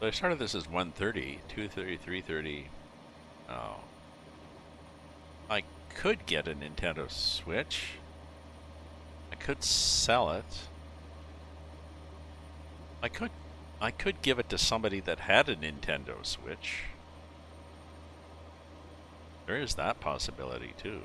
But I started this as 130, 230, 330. Oh. I could get a Nintendo Switch. I could sell it. I could give it to somebody that had a Nintendo Switch. There is that possibility too.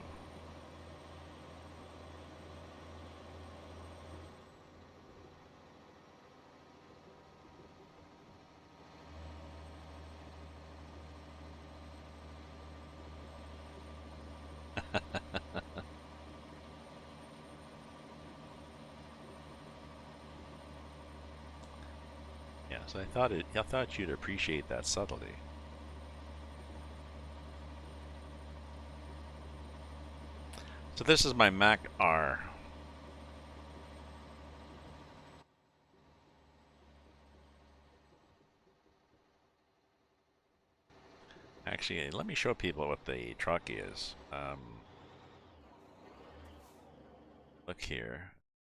Yeah, so I thought you'd appreciate that subtlety. So this is my Mac R. Actually, let me show people what the truck is. look here,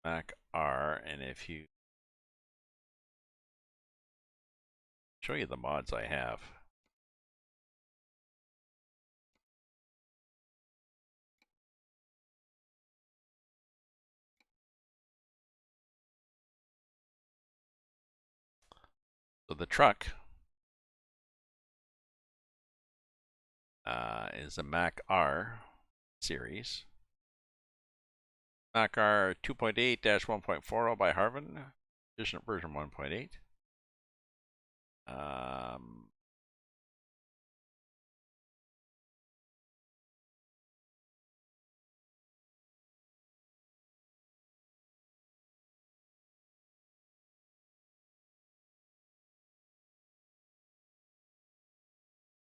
Mac R, and if you show you the mods I have. So the truck is a Mac R series. Mac R 2.8-1.40 by Harvin, version 1.8.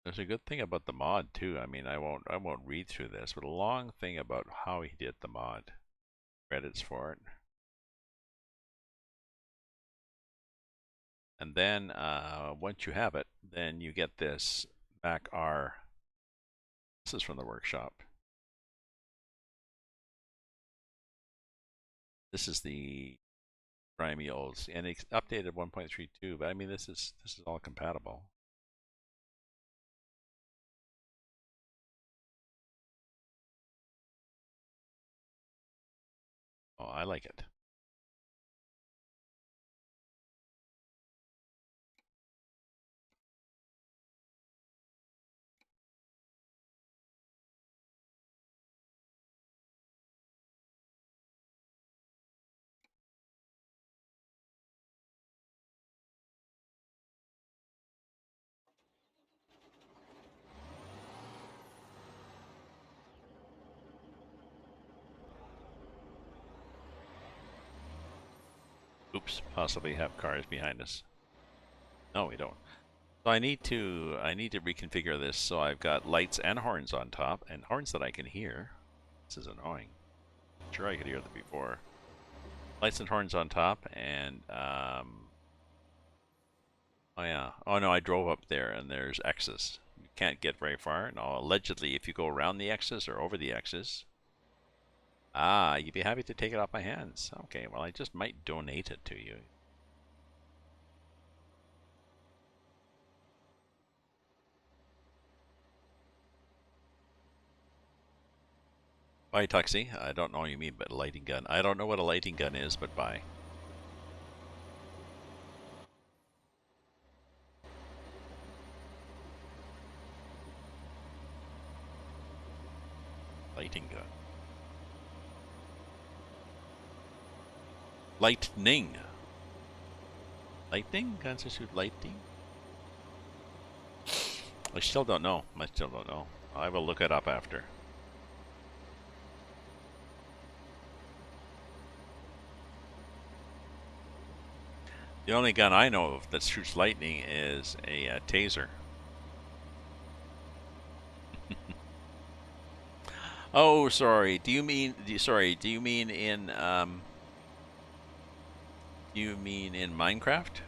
There's a good thing about the mod too. I mean, I won't read through this, but a long thing about how he did the mod. Credits for it. And then once you have it, then you get this Mac R. This is from the workshop. This is the grimy olds, and it's updated 1.32. But I mean, this is all compatible. Oh, I like it. Oops, possibly have cars behind us. No, we don't. So I need to reconfigure this so I've got lights and horns on top, and horns that I can hear. This is annoying. I'm sure I could hear them before. Lights and horns on top, and oh yeah. Oh no, I drove up there, and there's X's. You can't get very far. No, allegedly, if you go around the X's or over the X's. Ah, you'd be happy to take it off my hands. Okay, well, I just might donate it to you. Bye, Tuxie. I don't know what you mean by lighting gun. I don't know what a lighting gun is, but bye. Lighting gun. Lightning. Lightning? Guns that shoot lightning? I still don't know. I still don't know. I will look it up after. The only gun I know of that shoots lightning is a taser. Oh, sorry. Do you mean? Sorry. Do you mean in? Do you mean in Minecraft?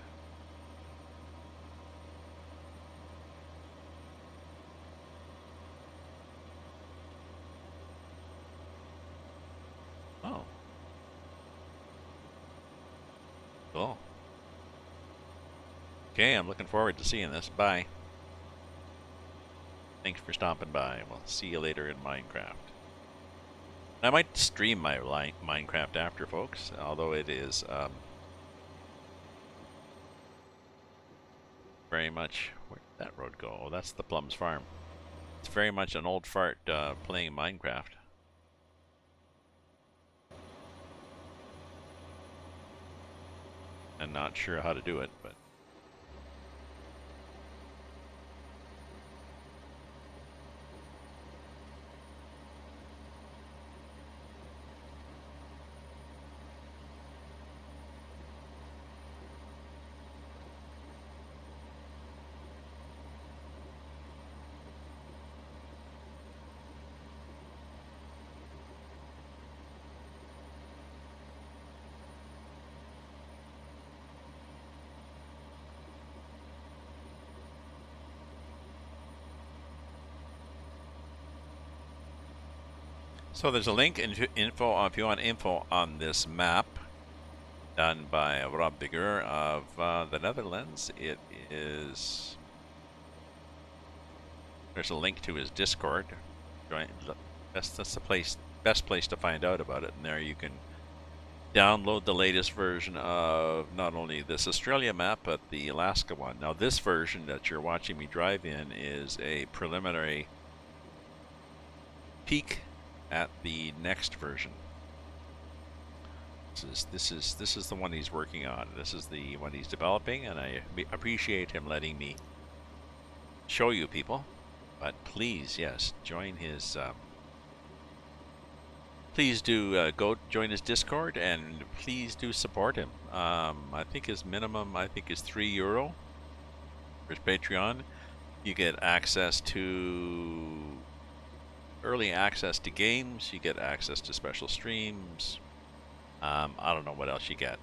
Oh. Cool. Okay, I'm looking forward to seeing this. Bye. Thanks for stopping by. We'll see you later in Minecraft. I might stream my Minecraft after, folks, although it is very much... Where did that road go? Oh, that's the Plums Farm. It's very much an old fart playing Minecraft. And not sure how to do it, but... So there's a link in info if you want info on this map done by Rob Bigger of the Netherlands. It is there's a link to his Discord. Join. That's the best place to find out about it. And there you can download the latest version of not only this Australia map but the Alaska one. Now this version that you're watching me drive in is a preliminary peek at the next version. This is the one he's working on. This is the one he's developing, and I appreciate him letting me show you people. But please, yes, join his. Please do go join his Discord, and please do support him. I think his minimum, is €3 for his Patreon. You get access to early access to games. You get access to special streams. I don't know what else you get.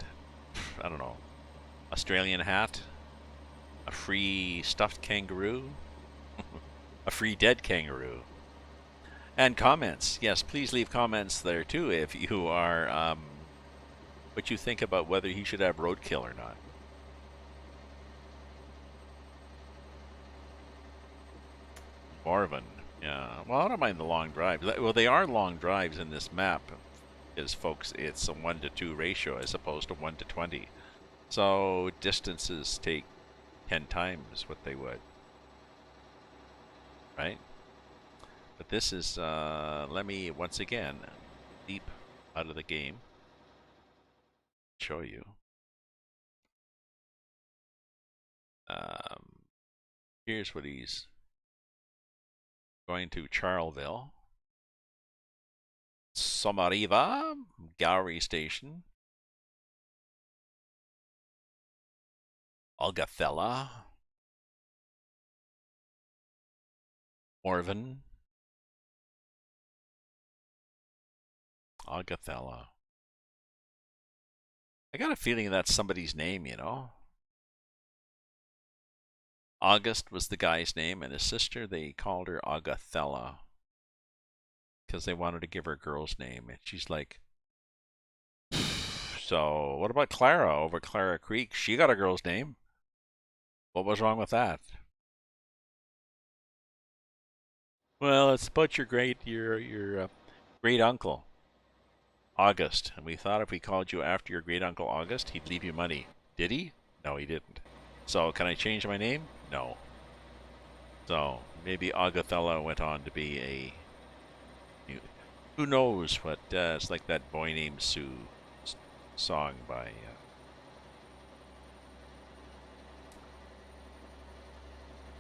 I don't know. Australian hat, a free stuffed kangaroo, a free dead kangaroo, and comments. Yes, please leave comments there too if you are what you think about whether he should have roadkill or not. Marvin, yeah. Well, I don't mind the long drives. Well, they are long drives in this map. Is folks, it's a 1-to-2 ratio as opposed to 1-to-20, so distances take 10 times what they would, right? But this is let me once again deep out of the game show you. Here's what he's going to: Charleville, Somariva, Gowrie Station, Algathella, Morven, Algathella. I got a feeling that's somebody's name, you know. August was the guy's name, and his sister, they called her Agathella because they wanted to give her a girl's name. And she's like, so what about Clara over Clara Creek? She got a girl's name. What was wrong with that? Well, it's about your great uncle, August. And we thought if we called you after your great uncle August, he'd leave you money. Did he? No, he didn't. So can I change my name? No. So maybe Agathella went on to be a... Who knows what... it's like that Boy Named Sue song by...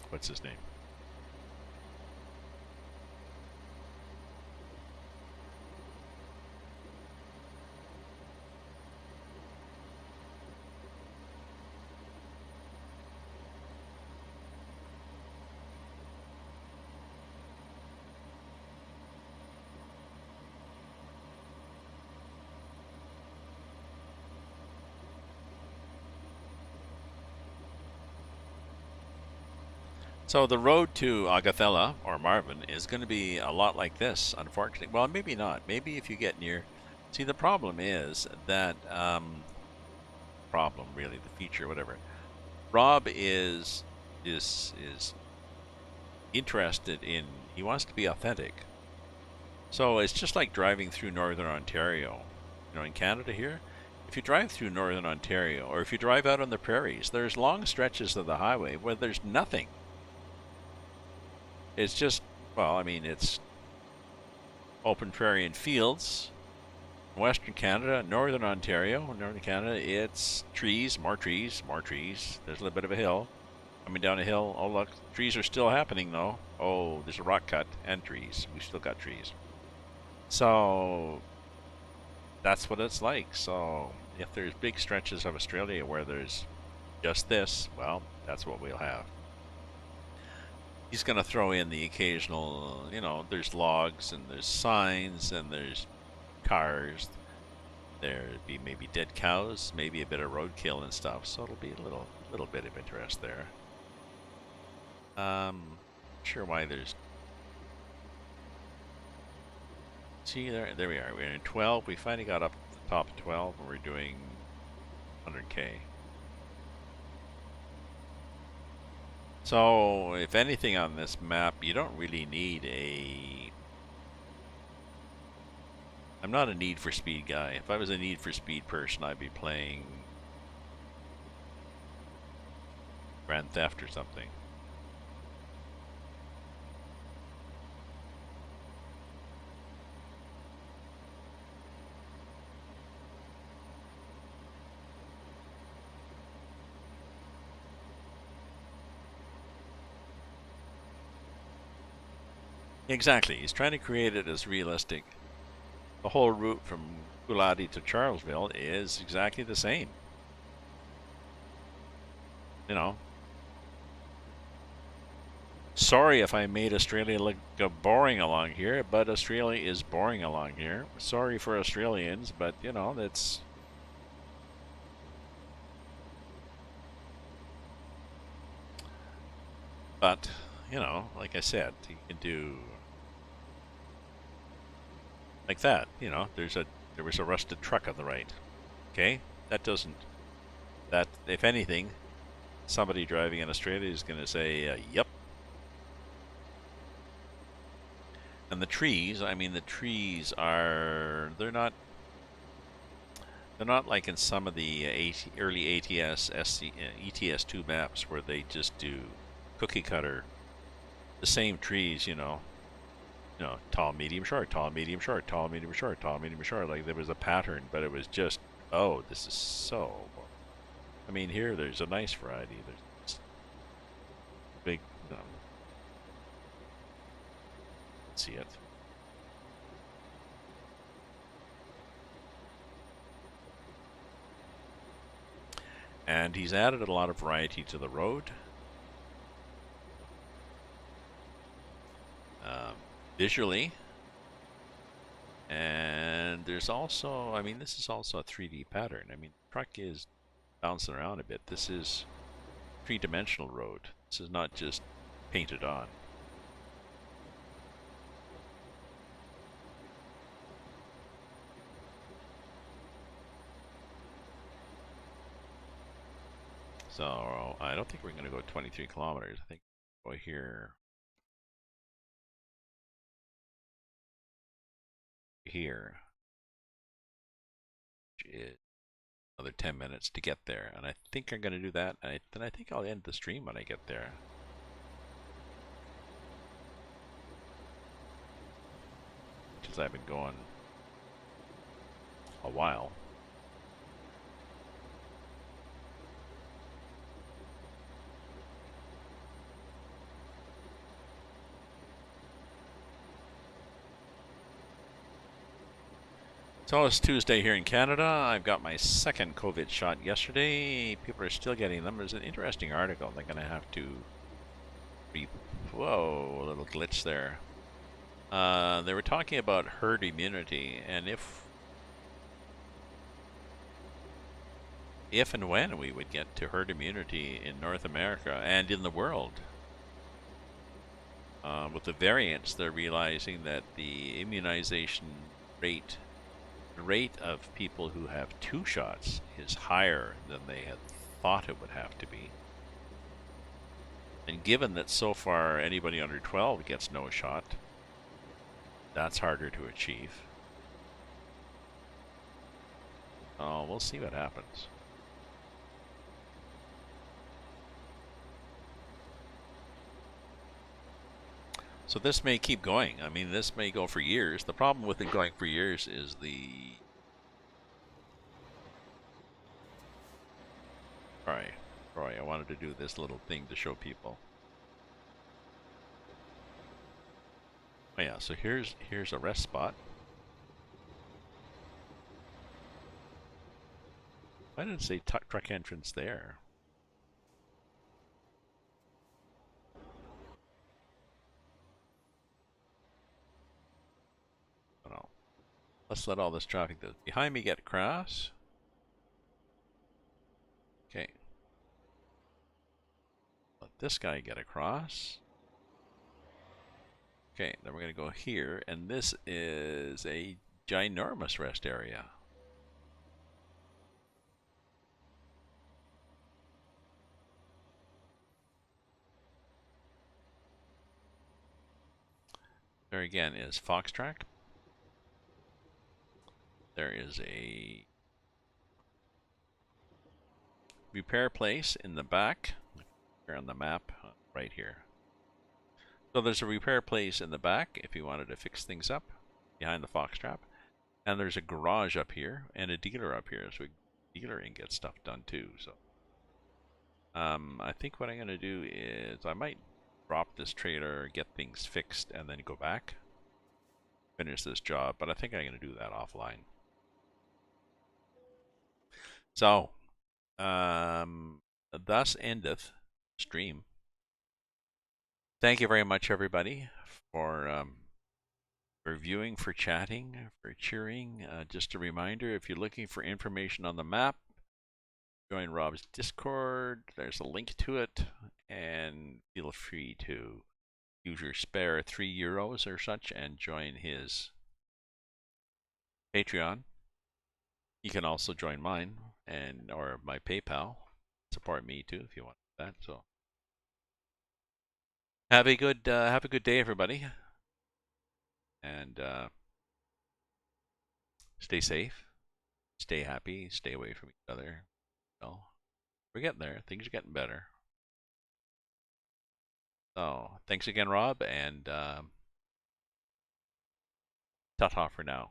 what's his name? So the road to Agathella, or Marvin, is going to be a lot like this, unfortunately. Well, maybe not. Maybe if you get near... See, the problem is that... problem, really, the feature, whatever. Rob is interested in... He wants to be authentic. So it's just like driving through Northern Ontario. You know, in Canada here, if you drive through Northern Ontario, or if you drive out on the prairies, there's long stretches of the highway where there's nothing. It's just, well, I mean, it's open prairie and fields. Western Canada, Northern Ontario, Northern Canada, it's trees, more trees, more trees. There's a little bit of a hill. Coming down a hill, oh look, trees are still happening though. Oh, there's a rock cut and trees. We still got trees. So, that's what it's like. So, if there's big stretches of Australia where there's just this, well, that's what we'll have. He's going to throw in the occasional, you know, there's logs and there's signs and there's cars. There'd be maybe dead cows, maybe a bit of roadkill and stuff. So it'll be a little bit of interest there. Sure why there's See, there we are. We're in 12. We finally got up to the top of 12, and we're doing 100K. So, if anything on this map, you don't really need a... I'm not a Need for Speed guy. If I was a Need for Speed person, I'd be playing Grand Theft or something. Exactly. He's trying to create it as realistic. The whole route from Cooladi to Charlesville is exactly the same. You know. Sorry if I made Australia look boring along here, but Australia is boring along here. Sorry for Australians, but you know, that's... But, you know, like I said, you can do like that. You know, there was a rusted truck on the right. Okay? That doesn't... That, if anything, somebody driving in Australia is going to say, yep. And the trees, I mean, the trees are... They're not like in some of the early ATS, ETS2 maps where they just do cookie cutter, the same trees, you know, tall, medium, short, tall, medium, short, tall, medium, short, tall, medium, short. Like there was a pattern, but it was just, oh, this is so boring. I mean, here there's a nice variety. There's big, see it. And he's added a lot of variety to the road. Visually. And there's also, I mean, this is also a 3D pattern. I mean, the truck is bouncing around a bit. This is three-dimensional road. This is not just painted on. So I don't think we're going to go 23 kilometers. I think we'll go here, which is another 10 minutes to get there. And I think I'm going to do that. And then I think I'll end the stream when I get there. Because I've been going a while. So it's Tuesday here in Canada. I've got my second COVID shot yesterday. People are still getting them. There's an interesting article. They're going to have to whoa, a little glitch there. They were talking about herd immunity, and if and when we would get to herd immunity in North America and in the world. With the variants, they're realizing that the immunization rate of people who have 2 shots is higher than they had thought it would have to be. And given that so far anybody under 12 gets no shot, that's harder to achieve. Oh, we'll see what happens. So this may keep going. I mean, this may go for years. The problem with it going for years is the... Alright, I wanted to do this little thing to show people. Oh yeah, so here's a rest spot. Why didn't it say truck entrance there? Oh no. Let's let all this traffic that's behind me get across. Okay. Let this guy get across. Okay, then we're going to go here, and this is a ginormous rest area. There again is Fox Track. There is a repair place in the back. Here on the map, right here. So there's a repair place in the back if you wanted to fix things up behind the Fox Trap. And there's a garage up here and a dealer up here. So dealer and get stuff done too. So I think what I'm going to do is I might drop this trailer, get things fixed, and then go back. Finish this job. But I think I'm going to do that offline. So, thus endeth stream. Thank you very much, everybody, for viewing, for chatting, for cheering. Just a reminder, if you're looking for information on the map, join Rob's Discord. There's a link to it, and feel free to use your spare €3 or such and join his Patreon. You can also join mine or my PayPal. Support me too if you want that. So have a good day, everybody, and stay safe, stay happy, stay away from each other. Well, we're getting there. Things are getting better. So thanks again, Rob, and ta-ta for now.